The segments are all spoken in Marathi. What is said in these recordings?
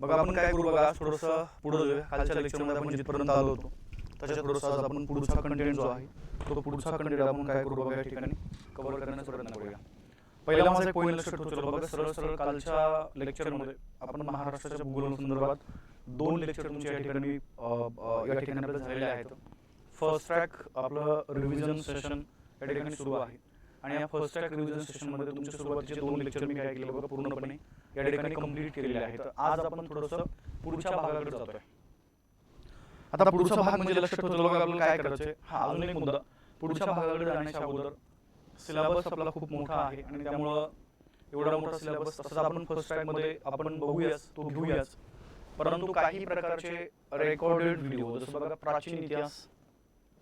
बघा आपण काय करू बघा, थोडंसं पुढे जाऊया. कालच्या लेक्चरमध्ये आपण जिथपर्यंत आलो होतो त्याच्यात थोडंसं आज आपण पुढचा कंटेंट जो आहे तो पुढचा कंटेंट आपण काय करू बघा या ठिकाणी कव्हर करण्याचा प्रयत्न करूया. पहिला माझा एक पॉईंट लक्षात ठेवतो बघा, सरळ सरळ कालच्या लेक्चरमध्ये आपण महाराष्ट्राच्या भूगोलासंदर्भात 2 लेक्चर तुमच्या या ठिकाणी आपल्याला झालेले आहेत. फर्स्ट ट्रॅक आपलं रिव्हिजन सेशन या ठिकाणी सुरू आहे आणि या फर्स्ट ट्रॅक रिव्हिजन सेशनमध्ये तुमच्या सुरुवातीचे 2 लेक्चर मी काय केले बघा पूर्णपणे या ठिकाणी कंप्लीट केलेले आहेत. आज आपण थोडंसं पुढच्या भागाकडे जातोय. आता पुढचा भाग म्हणजे लक्षात ठेवतो बघा आपल्याला काय करायचं आहे. हा अजून एक मुद्दा, पुढच्या भागाकडे जाण्याच्या अगोदर सिलेबस आपला खूप मोठा आहे आणि त्यामुळं एवढा मोठा सिलेबस तसंच आपण फर्स्ट ट्रॅकमध्ये आपण बघूयाच, तो घेऊयाच. परंतु काही प्रकारचे रेकॉर्डेड व्हिडिओ जसं बघा प्राचीन इतिहास,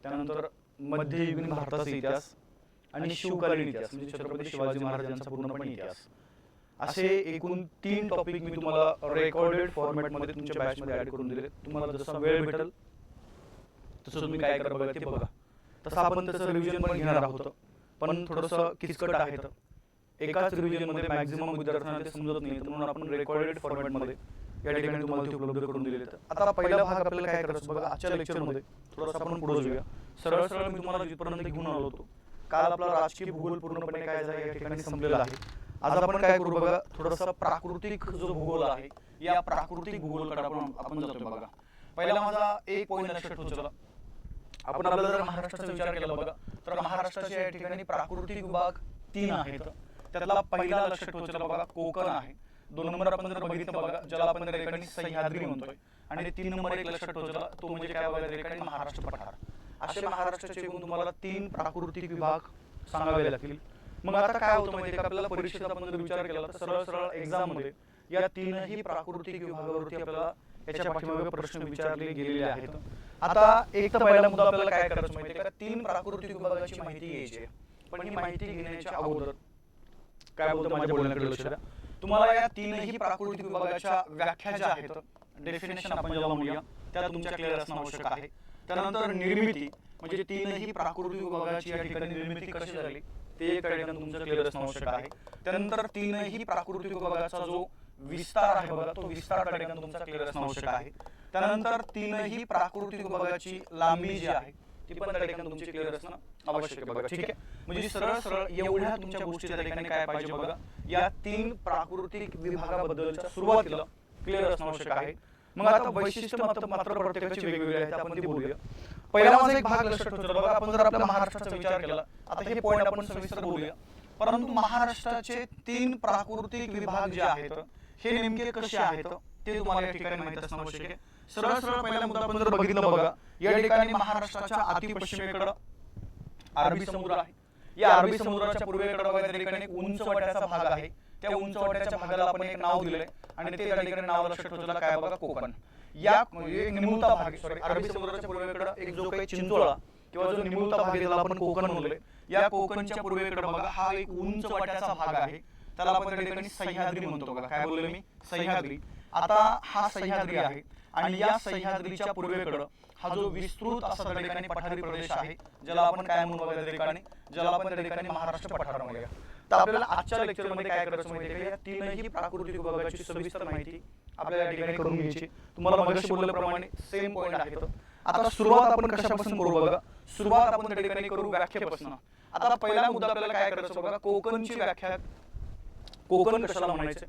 त्यानंतर मध्ययुगीन भारताचा इतिहास आणि शिवकालीन इतिहास म्हणजे छत्रपती शिवाजी महाराजांचा पूर्णपणे इतिहास, असे एकूण 3 टॉपिक मी तुम्हाला रेकॉर्डेड फॉर्मॅटमध्ये तुमच्या बॅचमध्ये ॲड करून दिले. तुम्हाला जसा वेळ भेटेल तसं तुम्ही काय करा बघा ते बघा. तसं आपण त्याचं रिव्हिजन पण घेणार आहोत, पण थोडंसं किचकट आहे. तर एकाच रिव्हिजनमध्ये मॅक्झिमम विद्यार्थ्यांना ते समजत नाही, म्हणून आपण रेकॉर्डेड फॉर्मॅटमध्ये या ठिकाणी तुम्हाला ते उपलब्ध करून दिले. आता पहिला भाग आपल्याला काय करायचं बघा, आजच्या लेक्चरमध्ये थोडंसं आपण पुढे जाऊया. सरळ सरळ मी तुम्हाला जिथपर्यंत घेऊन आलो होतो, काल आपला राजकीय भूगोल पूर्णपणे काय झाला या ठिकाणी संपलेला आहे. आज आपण काय करू बघा, थोडासा प्राकृतिक जो भूगोल आहे या प्राकृतिक भूगोलकडे आपण जातोय बघा. पहिला माझा एक पॉईंट लक्षात ठेवला, आपण आपल्याला जर महाराष्ट्राचा विचार केला बघा तर महाराष्ट्राच्या या ठिकाणी प्राकृतिक विभाग 3 आहेत. त्यातला पहिला लक्षात ठेवला बघा कोकण आहे. 2 नंबर आपण जर बघितलं बघा ज्याला आपण त्या ठिकाणी सह्याद्री म्हणतोय आणि 3 नंबर एक लक्षात ठेवला तो म्हणजे काय बघा त्या ठिकाणी महाराष्ट्र पठार. असे महाराष्ट्राचे एकूण तुम्हाला 3 प्राकृतिक विभाग सांगावे लागतील. मग आता काय होतं माहिती का, आपल्याला परीक्षेचा आपण जर विचार केला तर सरळ सरळ एक्झाम मध्ये या 3ही प्राकृतिक विभागावरती आपल्याला याच्या पाठीमागे प्रश्न विचारले गेलेले आहेत. आता एक तर पहिला मुद्दा आपल्याला काय करायचं माहिती का, 3 प्राकृतिक विभागाची माहिती घ्यायची आहे. पण ही माहिती घेण्याच्या अगोदर काय बोलतो माझ्या बोलण्याकडे लक्ष द्या. तुम्हाला या 3ही प्राकृतिक विभागाच्या व्याख्या ज्या आहेत, डेफिनेशन आपण ज्याला म्हणूया, त्या तुमच्या क्लिअर असणं आवश्यक आहे. त्यानंतर निर्मिती म्हणजे 3ही प्राकृतिक विभागाची या ठिकाणी निर्मिती कशी झाली ते एक ठिकाणी तुमचं क्लिअर असणं आवश्यक आहे. त्यानंतर 3ही प्राकृतिक विभागाचा जो विस्तार आहे बघा तो विस्तार त्या ठिकाणी तुमचा क्लिअर असणं आवश्यक आहे. त्यानंतर 3ही प्राकृतिक विभागाची लांबी जी आहे ती पण त्या ठिकाणी तुमची क्लिअर असणं आवश्यक आहे बघा. ठीक आहे, म्हणजे सरळ सरळ एवढ्या तुमच्या गोष्टी त्या ठिकाणी काय पाहिजे बघा, या 3 प्राकृतिक विभागाबद्दलच्या सुरुवातीला क्लिअर असणं आवश्यक आहे. मग आता वैशिष्ट्य मात्र प्रत्येकाचे वेगवेगळे आहेत, आपण ते बोलूया. पहिला माझा एक भाग लक्षात ठेवतो बघा, आपण जर आपल्या महाराष्ट्राचा विचार केला, आता हे पॉईंट आपण सविस्तर बोलूया. परंतु महाराष्ट्राचे 3 प्राकृतिक विभाग जे आहेत हे नेमके कसे आहेत ते तुम्हाला या ठिकाणी माहिती असणं आवश्यक आहे. सरळ सरळ पहिला मुद्दा आपण जर बघितलं बघा, या ठिकाणी महाराष्ट्राच्या अति पश्चिमेकडे अरबी समुद्र आहे. या अरबी समुद्राच्या पूर्वेकडे बघा त्या ठिकाणी एक उंचवट्याचा भाग आहे. त्या उंचवट्याच्या भागाला आपण एक नाव दिलंय आणि ते त्या ठिकाणी नाव लक्षात ठेवलं काय बघा कोकण. या निमुळता भाग अरबी समुद्राच्या पूर्वेकडे एक जो काही चिंचोळा किंवा जो निमुळता भाग आहे त्याला आपण कोकण म्हणलोय. या कोकणच्या पूर्वेकडे बघा हा एक उंचवट्याचा भाग आहे, त्याला आपण त्या ठिकाणी सह्याद्री म्हणतो बघा. काय बोललोय मी, सह्याद्री. आता हा सह्याद्री आहे आणि या सह्याद्रीच्या पूर्वेकडे हा जो विस्तृत असा त्या ठिकाणी पठारी प्रदेश आहे ज्याला आपण काय म्हणू बघा त्या ठिकाणी, ज्याला आपण त्या ठिकाणी महाराष्ट्र पठार म्हणूया. तर आपल्याला आजच्या लेक्चरमध्ये काय करायचं माहिती आहे, या 3ही प्राकृतिक विभागाची सविस्तर माहिती आपल्याला या ठिकाणी करून घ्यायची. तुम्हाला मगाशी बोलल्याप्रमाणे सेम पॉईंट आहे. आता सुरुवात आपण कशापासून करू बघा, सुरुवात आपण त्या ठिकाणी करू व्याख्येपासून. आता पहिला मुद्दा आपल्याला काय करायचं बघा, कोकणची व्याख्या. कोकण कशाला म्हणायचे,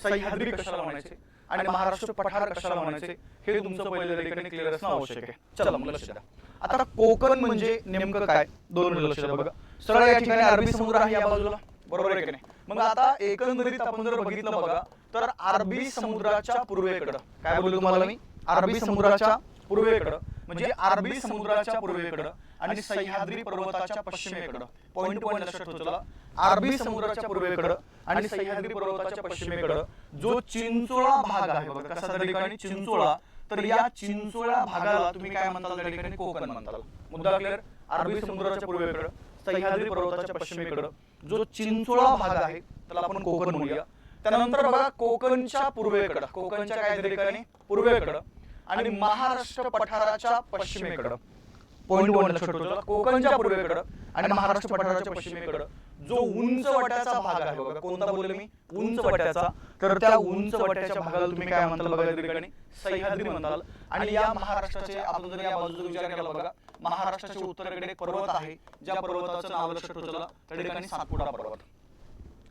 सह्याद्री कशाला म्हणायचे आणि महाराष्ट्र पठार कशाला म्हणायचे हे तुमचं पहिल्या ठिकाणी क्लिअर असणं आवश्यक आहे. चला मग लक्ष द्या. आता कोकण म्हणजे नेमकं काय, 2 मिनिट लक्ष द्या बघा. सरळ या ठिकाणी अरबी समुद्र आहे या बाजूला, बरोबर आहे की नाही. मग आता एकंदरीत आपण जर बघितलं बघा तर अरबी समुद्राच्या पूर्वेकडं काय बोललो तुम्हाला मी, अरबी समुद्राच्या पूर्वेकडं म्हणजे अरबी समुद्राच्या पूर्वेकडं आणि सह्याद्री पर्वताच्या पश्चिमेकडं. पॉईंट लक्षात ठेवला, अरबी समुद्राच्या पूर्वेकडं आणि सह्याद्री पर्वताच्या पश्चिमेकडं जो चिंचोळा भाग आहे बघा, कसा त्या ठिकाणी चिंचोळा, तर या चिंचोळा भागाला तुम्ही काय म्हणताल त्या ठिकाणी कोकण म्हणताल. मुद्दा क्लिअर. अरबी समुद्राच्या पूर्वेकडं सह्याद्री पर्वताच्या पश्चिमेकडं जो चिंचोळा भाग आहे त्याला आपण कोकण म्हणूया. त्यानंतर बघा कोकणच्या पूर्वेकडं, कोकणच्या काय त्या ठिकाणी पूर्वेकडं आणि महाराष्ट्र पठाराच्या पश्चिमेकडं. पॉईंट 1 लक्षात ठेवला, कोकणच्या पूर्वेकडं आणि महाराष्ट्र पठाराच्या पश्चिमेकडं जो उंच वट्याचा भाग आहे बघा, कोणता बोलले मी, उंच वट्याचा, तर त्या उंच वट्याच्या भागाला तुम्ही काय म्हणताल बघा, त्या ठिकाणी सह्याद्री म्हणताल. आणि या महाराष्ट्राचे आपण जर या बाजूचा विचार केला बघा, महाराष्ट्राच्या उत्तरेकडे एक पर्वत आहे, ज्या पर्वताचं नाव लक्षात ठेवा, त्या ठिकाणी सातपुडा पर्वत,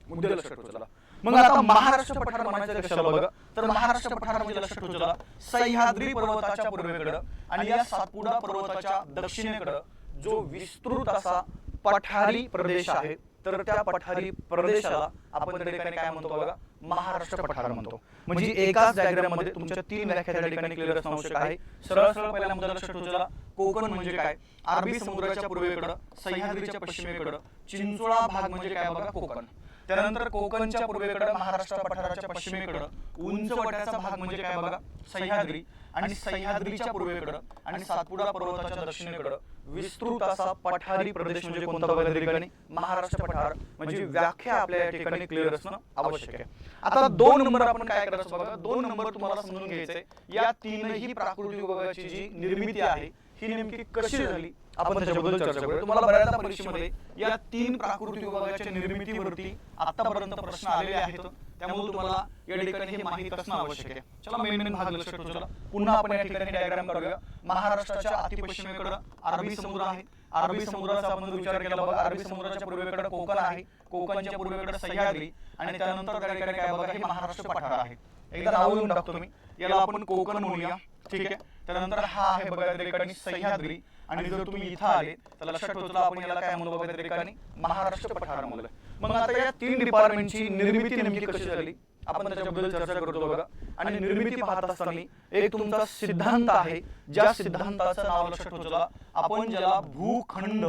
मुद्दे लक्षात ठेवा. मग आता महाराष्ट्र पठार म्हणायचं कशाला बघा, तर महाराष्ट्र पठार म्हणजे लक्षात ठेवा सह्याद्री पर्वताच्या पूर्वेकडे आणि या सातपुडा पर्वताच्या दक्षिणेकडे जो विस्तृत असा पठारी प्रदेश आहे, तर त्या पठारी प्रदेशाला आपण त्या ठिकाणी काय म्हणतो बघा, महाराष्ट्र पठार म्हणतो. म्हणजे एकाच डायग्राम मध्ये तुमच्या 3 व्याख्या त्या ठिकाणी क्लिअर असणं आवश्यक आहे. सरळ सरळ पहिल्या मुद्दा लक्षात ठेवा, कोकण म्हणजे काय, अरबी समुद्राच्या पूर्वेकडे, सह्याद्रीच्या पश्चिमेकडे, चिंचोळा भाग म्हणजे काय बघा, कोकण. त्यानंतर कोकणच्या पूर्वेकडे, महाराष्ट्र पठाराच्या पश्चिमेकडे उंच वट्याचा भाग म्हणजे काय बघा, सह्याद्री, आणि सह्याद्रीच्या पूर्वेकडे आणि सातपुडा पर्वताच्या दक्षिणेकडे विस्तृत असा पठारी प्रदेश म्हणजे कोणता बघा, त्या ठिकाणी महाराष्ट्र पठार. म्हणजे व्याख्या आपल्या या ठिकाणी क्लिअर असणं आवश्यक आहे. आता 2 नंबर आपण काय करायचं बघा, 2 नंबर तुम्हाला समजून घ्यायचंय, या तीनही प्राकृतिक विभागाची जी निर्मिती आहे ही नेमकी कशी झाली आपण त्याच्याबद्दल चर्चा करूया. तुम्हाला बऱ्याचदा परीक्षेमध्ये या 3 प्राकृतिक विभागाच्या निर्मितीवरती आतापर्यंत प्रश्न आलेले आहेत, त्यामुळे तुम्हाला या ठिकाणी हे माहित असणं आवश्यक आहे. चला मेन भाग लक्षात ठेवा. पुन्हा आपण या ठिकाणी डायग्राम करूया. महाराष्ट्राच्या अतिपश्चिमेकडे अरबी समुद्र आहे, अरबी समुद्राचा आपण विचार केला बघा, अरबी समुद्राच्या पूर्वेकडे कोकण आहे, कोकणच्या पूर्वेकडे सह्याद्री, आणि त्यानंतर त्या ठिकाणी काय बघा, हे महाराष्ट्र पठार आहे. एकदा नाव घेऊन टाकतो मी, याला आपण कोकण म्हणूया, ठीक आहे. त्यानंतर हा आहे बघा त्या ठिकाणी सह्याद्री, आणि जर तुम्ही इथं आले तर लक्षात ठेवा आपण याला काय म्हणू बघा, त्या ठिकाणी महाराष्ट्र पठार म्हणलं. मग आता या 3 डिपार्टमेंटची निर्मिती नेमकी कशी झाली आपण त्याच्याबद्दल चर्चा करतो बघा. आणि निर्मिती पाहत असताना एक तुमचा सिद्धांत आहे, ज्या सिद्धांताचं नाव लक्षात ठेवा आपण, ज्याला भूखंड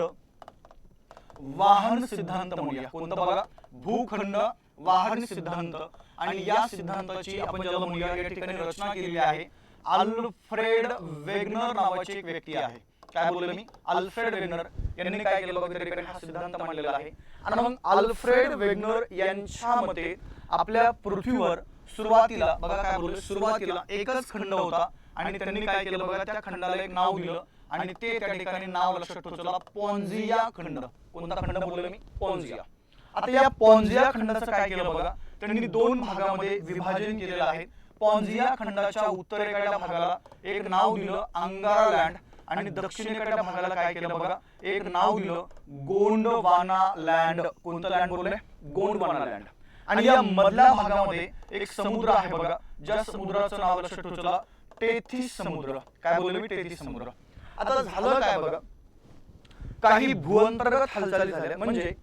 वाहन सिद्धांत म्हणूया. कोणता बघा, भूखंड वाहन सिद्धांत. आणि या सिद्धांताची आपण ज्याला म्हणूया या ठिकाणी रचना केलेली आहे अल्फ्रेड वेगनर नावाची एक व्यक्ती आहे. काय बोलले मी, अल्फ्रेड वेगनर यांनी काय केलं बघा, त्या ठिकाणी हा सिद्धांत मांडलेला आहे. आणि मग अल्फ्रेड वेगनर यांच्या मते आपल्या पृथ्वीवर सुरुवातीला बघा काय बोलले, सुरुवातीला एकच खंड होता, आणि त्यांनी काय केलं बघा, त्या खंडाला एक नाव दिलं, आणि ते त्या ठिकाणी नाव लक्षात ठेवा पॉन्झिया खंड. कोणता खंड बोलले मी, पॉन्झिया. आता या पॉन्झिया खंडाचं काय केलं बघा, त्यांनी 2 भागामध्ये विभाजन केलेलं आहे. पॉन्झिया खंडाच्या उत्तरेकडल्या भागाला एक नाव दिलं अंगारा लँड, आणि दक्षिणेकडल्या भागाला काय केलं बघा, एक नाव दिलं गोंडवाना लँड. कोणतं लँड बोलले, गोंडवाना लँड. आणि या मधल्या भागामध्ये एक समुद्र आहे बघा, ज्या समुद्राचं नाव लक्षात ठेवा टेथिस समुद्र. काय बोलले मी, टेथिस समुद्र. आता झालं काय बघा, काही भूअंतर्गत हालचाली झाल्या. म्हणजे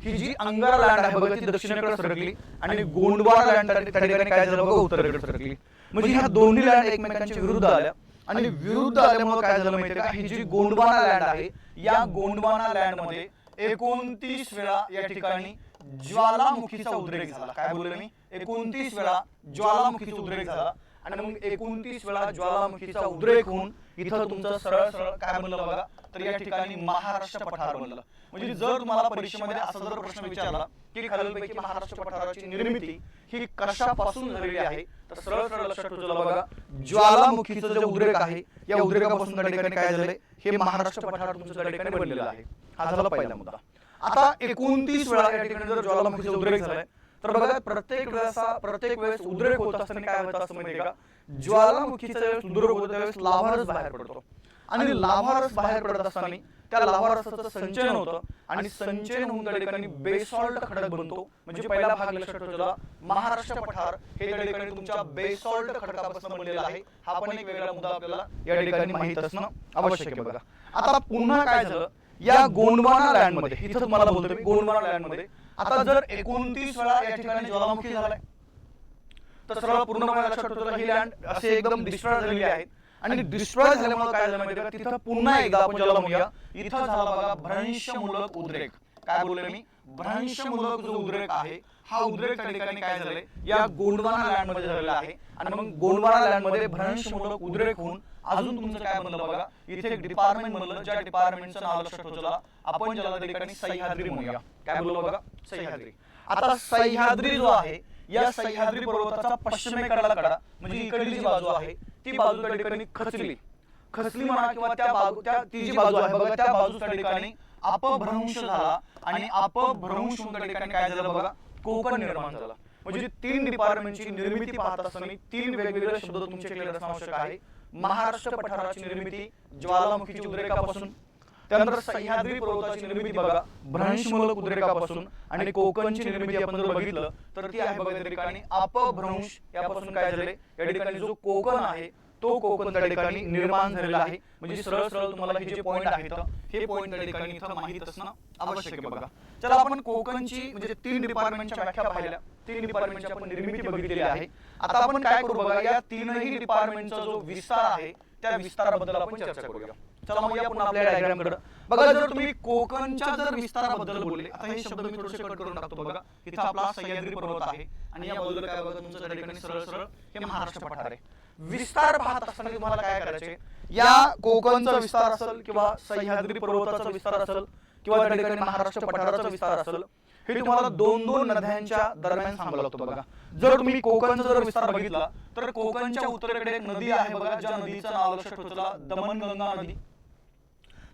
ही जी अंगारा लँड आहे बघा, ती दक्षिणेकडे सरकली, आणि गोंडवाना लँड त्या ठिकाणी काय झालं बघा, उत्तरेकडे सरकली. म्हणजे ह्या दोन्ही लँड एकमेकांच्या विरुद्ध आल्या, आणि विरुद्ध आल्यामुळे काय झालं माहितीये का, ही जी गोंडवाना लँड आहे, या गोंडवाना लँड मध्ये 29 वेळा या ठिकाणी ज्वालामुखीचा उद्रेक झाला. काय बोलले मी, 29 वेळा ज्वालामुखीचा उद्रेक झाला. आणि मग 29 वेळा ज्वालामुखीचा उद्रेक होऊन इथं तुमचं सरळ सरळ काय बनलं बघा, तर या ठिकाणी महाराष्ट्र पठार बनलं. म्हणजे जर तुम्हाला परीक्षेमध्ये असा जर प्रश्न विचारला की खालीलपैकी महाराष्ट्र पठाराची निर्मिती ही कशापासून झालेली आहे, तर सरळ सरळ लक्षात ठेवा बघा, ज्वालामुखीचं जे उद्रेक आहे, या उद्रेकापासून त्या ठिकाणी काय झालंय, हे महाराष्ट्र पठार तुमचं त्या ठिकाणी बनलेलं आहे. हा झाला पहिला मुद्दा. आता 29 वेळा या ठिकाणी जर ज्वालामुखीचा उद्रेक झालाय, तर बघा प्रत्येक वेळेस उद्रेक होत असताना काय होतं असं माहितीये का, ज्वालामुखीचा उद्रेक होतो त्यावेळेस लाव्हारस बाहेर पडतो, आणि लाव्हारस बाहेर पडत असताना त्या लाव्हारसाचं संचयन होतं, आणि संचयन होऊन त्या ठिकाणी बेसॉल्ट खडक बनतो. म्हणजे पहिला भाग लक्षात ठेवा महाराष्ट्र पठार हे त्या ठिकाणी तुमच्या बेसॉल्ट खडकापासून बनलेला आहे. हा पण एक वेगळा मुद्दा आपल्याला या ठिकाणी माहित असणं आवश्यक आहे बघा. आता पुन्हा काय झालं, या गोंडवाना लँड मध्ये, इथं तुम्हाला बोलतो मी गोंडवाना लँड मध्ये, आता जर 29 वेळा या ठिकाणी ज्वालामुखी झालाय, तर सरळ पूर्ण लक्षात ठेवा ही लँड असे एकदम डिस्ट्रॉय झालेली आहेत. आणि डिस्ट्रॉय झाल्यामुळे काय झालं माहिती का, तिथं पुन्हा एकदा आपण ज्याला म्हणूया, इथं झाला बघा भ्रंशमूलक उद्रेक. काय बोलले मी, भ्रंशमूलक जो उद्रेक आहे, हा उद्रेक त्या ठिकाणी काय झालंय, या गोंडवाना लँड मध्ये झालेला आहे. आणि मग गोंडवाना लँड मध्ये भ्रंशमूलक उद्रेक होऊन अजून तुमचं काय बनलं बघा, इथे एक डिपार्टमेंट बनलं, ज्या डिपार्टमेंटचं नाव लक्षात ठेवा आपण ज्याला त्या ठिकाणी सह्याद्री म्हणूया. काय बोललो बघा, सह्याद्री. आता सह्याद्री जो आहे, या सह्याद्री पर्वताचा पश्चिमेकडला कडा म्हणजे इकडली जी बाजू आहे, ती बाजू त्या ठिकाणी खचली म्हणा, किंवा ती जी बाजू आहे बघा, त्या बाजू त्या ठिकाणी अपभ्रंश झाला आणि अपभ्रंश होऊन त्या ठिकाणी काय झालं बघा, कोकण निर्माण झाला. म्हणजे 3 डिपार्टमेंटची निर्मिती पाहत असताना 3 वेगवेगळे शब्द तुमचे क्लिअर असणे आवश्यक आहे. महाराष्ट्र पठाराची निर्मिती ज्वालामुखीच्या उद्रेकापासून, त्यानंतर सह्याद्री पर्वताची निर्मिती बघा भ्रंशमूलक उद्रेकापासून, आणि कोकणची निर्मिती आपण जर बघितलं तर ती आहे बघा त्या ठिकाणी अपभ्रंश यापासून काय झाले, या ठिकाणी जो कोकण आहे तो कोकण त्या ठिकाणी निर्माण झालेला आहे. म्हणजे सरळ सरळ तुम्हाला हे जे पॉइंट आहेत हे पॉइंट त्या ठिकाणी इथं माहित असणं आवश्यक आहे बघा. चला आपण कोकणची म्हणजे 3 डिपार्टमेंटच्या व्याख्या पाहिल्या, 3 डिपार्टमेंटची आपण निर्मिती बघितलेली आहे. आता आपण काय करू बघा, या 3ही डिपार्टमेंटचा जो विस्तार आहे त्या विस्ताराबद्दल आपण चर्चा करूया. चला मग या पुन्हा आपल्या डायग्राम कडे बघा. जर तुम्ही कोकणच्या जर विस्ताराबद्दल बोलले, आता हे शब्द मी थोडेसे कट करून टाकतो बघा. इथं आपला सह्याद्री पर्वत आहे आणि या बाजूला काय बघा तुमचं त्या ठिकाणी सरळ सरळ हे महाराष्ट्र पठार आहे. विस्तार पाहत असताना तुम्हाला काय करायचे, या कोकणचा विस्तार असेल किंवा सह्याद्री पर्वताचा विस्तार असेल किंवा त्या ठिकाणी महाराष्ट्र पठाराचा विस्तार असेल, हे तुम्हाला 2-2 नद्यांच्या दरम्यान सांगावं लागतं बघा. जर तुम्ही कोकणचा जर विस्तार बघितला तर कोकणच्या उत्तरेकडे एक नदी आहे बघा, ज्या नदीचं नाव लक्षात ठेवा दमनगंगा नदी.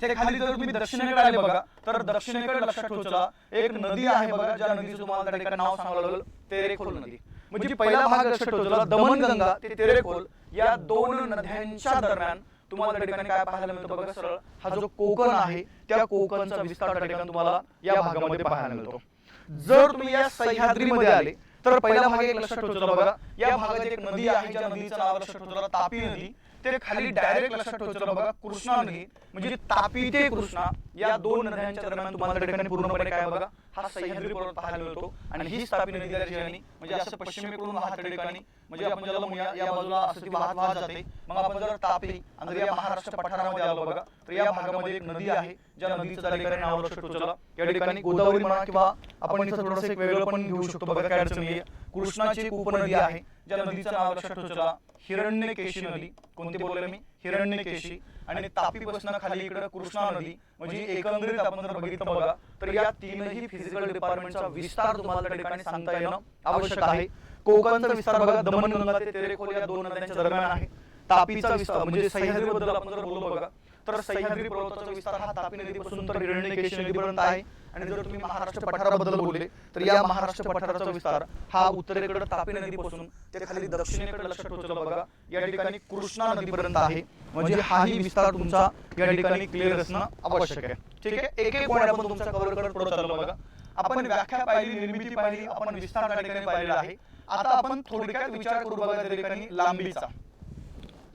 त्या खाली जर तुम्ही दक्षिणेकडे आले बघा तर दक्षिणेकडे लक्षात ठेवा एक नदी आहे बघा, ज्या नदीचं तुम्हाला त्या ठिकाणी नाव सांगावं लागेल तेरेखोल नदी. म्हणजे पहिला भाग लक्षात ठेवा दमनगंगा ते तेरेखोल या 2 नद्यांच्या दरम्यान तुम्हाला त्या ठिकाणी काय पाहायला मिळतं बघा, सरळ हा जो कोकण आहे त्या कोकणचा विस्तार त्या ठिकाणी तुम्हाला या भागामध्ये पाहायला मिळतो. जर तुम्ही या सह्याद्रीमध्ये आले तर पहिला भाग एक लक्षात ठेवा बघा, या भागात एक नदी आहे ज्या नदीचं नाव लक्षात ठेवा तापी नदी. ते खाली डायरेक्ट लक्षात ठेवा बघा कृष्णा नदी. म्हणजे तापी ते कृष्णा या 2 नद्यांच्या दरम्यान तुम्हाला त्या ठिकाणी पूर्णपणे काय बघा हा सह्याद्री पर्वत पाहायला मिळतो. आणि ही तापी नदी त्या ठिकाणी म्हणजे असं पश्चिमेकडून वाहत त्या ठिकाणी म्हणजे आपण ज्याला म्हणूया या बाजूला असं ती वाहत वाहत जाते. मग आपण जर तापी आणि या महाराष्ट्र पठारामध्ये आलो बघा तर या भागामध्ये एक नदी आहे ज्या नदीचं त्या ठिकाणी नाव लक्षात ठेवा या ठिकाणी गोदावरी म्हणा किंवा आपण इथं थोडंसं एक वेगळं पण घेऊ शकतो बघा, काय अडचण नाही. कृष्णाची एक उपनदी आहे ज्या नदीचं नाव लक्षात ठेवा हिरण्यकेशी नदी. कोणती बोलले मी, हिरण्यकेशी. आणि तापीपासून खाली इकडे कृष्णा नदी. म्हणजे एकंदरीत आपण जर बघितलं बघा तर या 3ही फिजिकल डिपार्टमेंटचा विस्तार तुम्हाला त्या ठिकाणी सांगता येणं आवश्यक आहे. कोकणचा विस्तार बघा दमनगंगा ते तेरेखोल या 2 नद्यांच्या दरम्यान आहे. तापीचा विस्तार म्हणजे सह्याद्रीबद्दल आपण जर बोललो बघा तर सह्याद्री पर्वताचा विस्तार हा तापी नदीपासून तर हिरण्यकेशी नदीपर्यंत आहे. आणि जर तुम्ही महाराष्ट्र पठाराबद्दल बोलले तर या महाराष्ट्र पठाराचा विस्तार हा उत्तरेकडे तापी नदीपासून ते खाली दक्षिणेकडे लक्षात ठेवा बघा या ठिकाणी कृष्णा नदीपर्यंत आहे. म्हणजे हाही विस्तार तुमचा या ठिकाणी क्लिअर असणं आवश्यक आहे. ठीक आहे, एक एक पॉइंट आपण तुमचा कव्हर करत पुढे चाललो बघा. आपण व्याख्या पाहिली, निर्मिती पाहिली, आपण विस्तार त्या ठिकाणी पाहिलेला आहे. आता आपण थोडक्यात विचार करू बघा त्या ठिकाणी लांबीचा.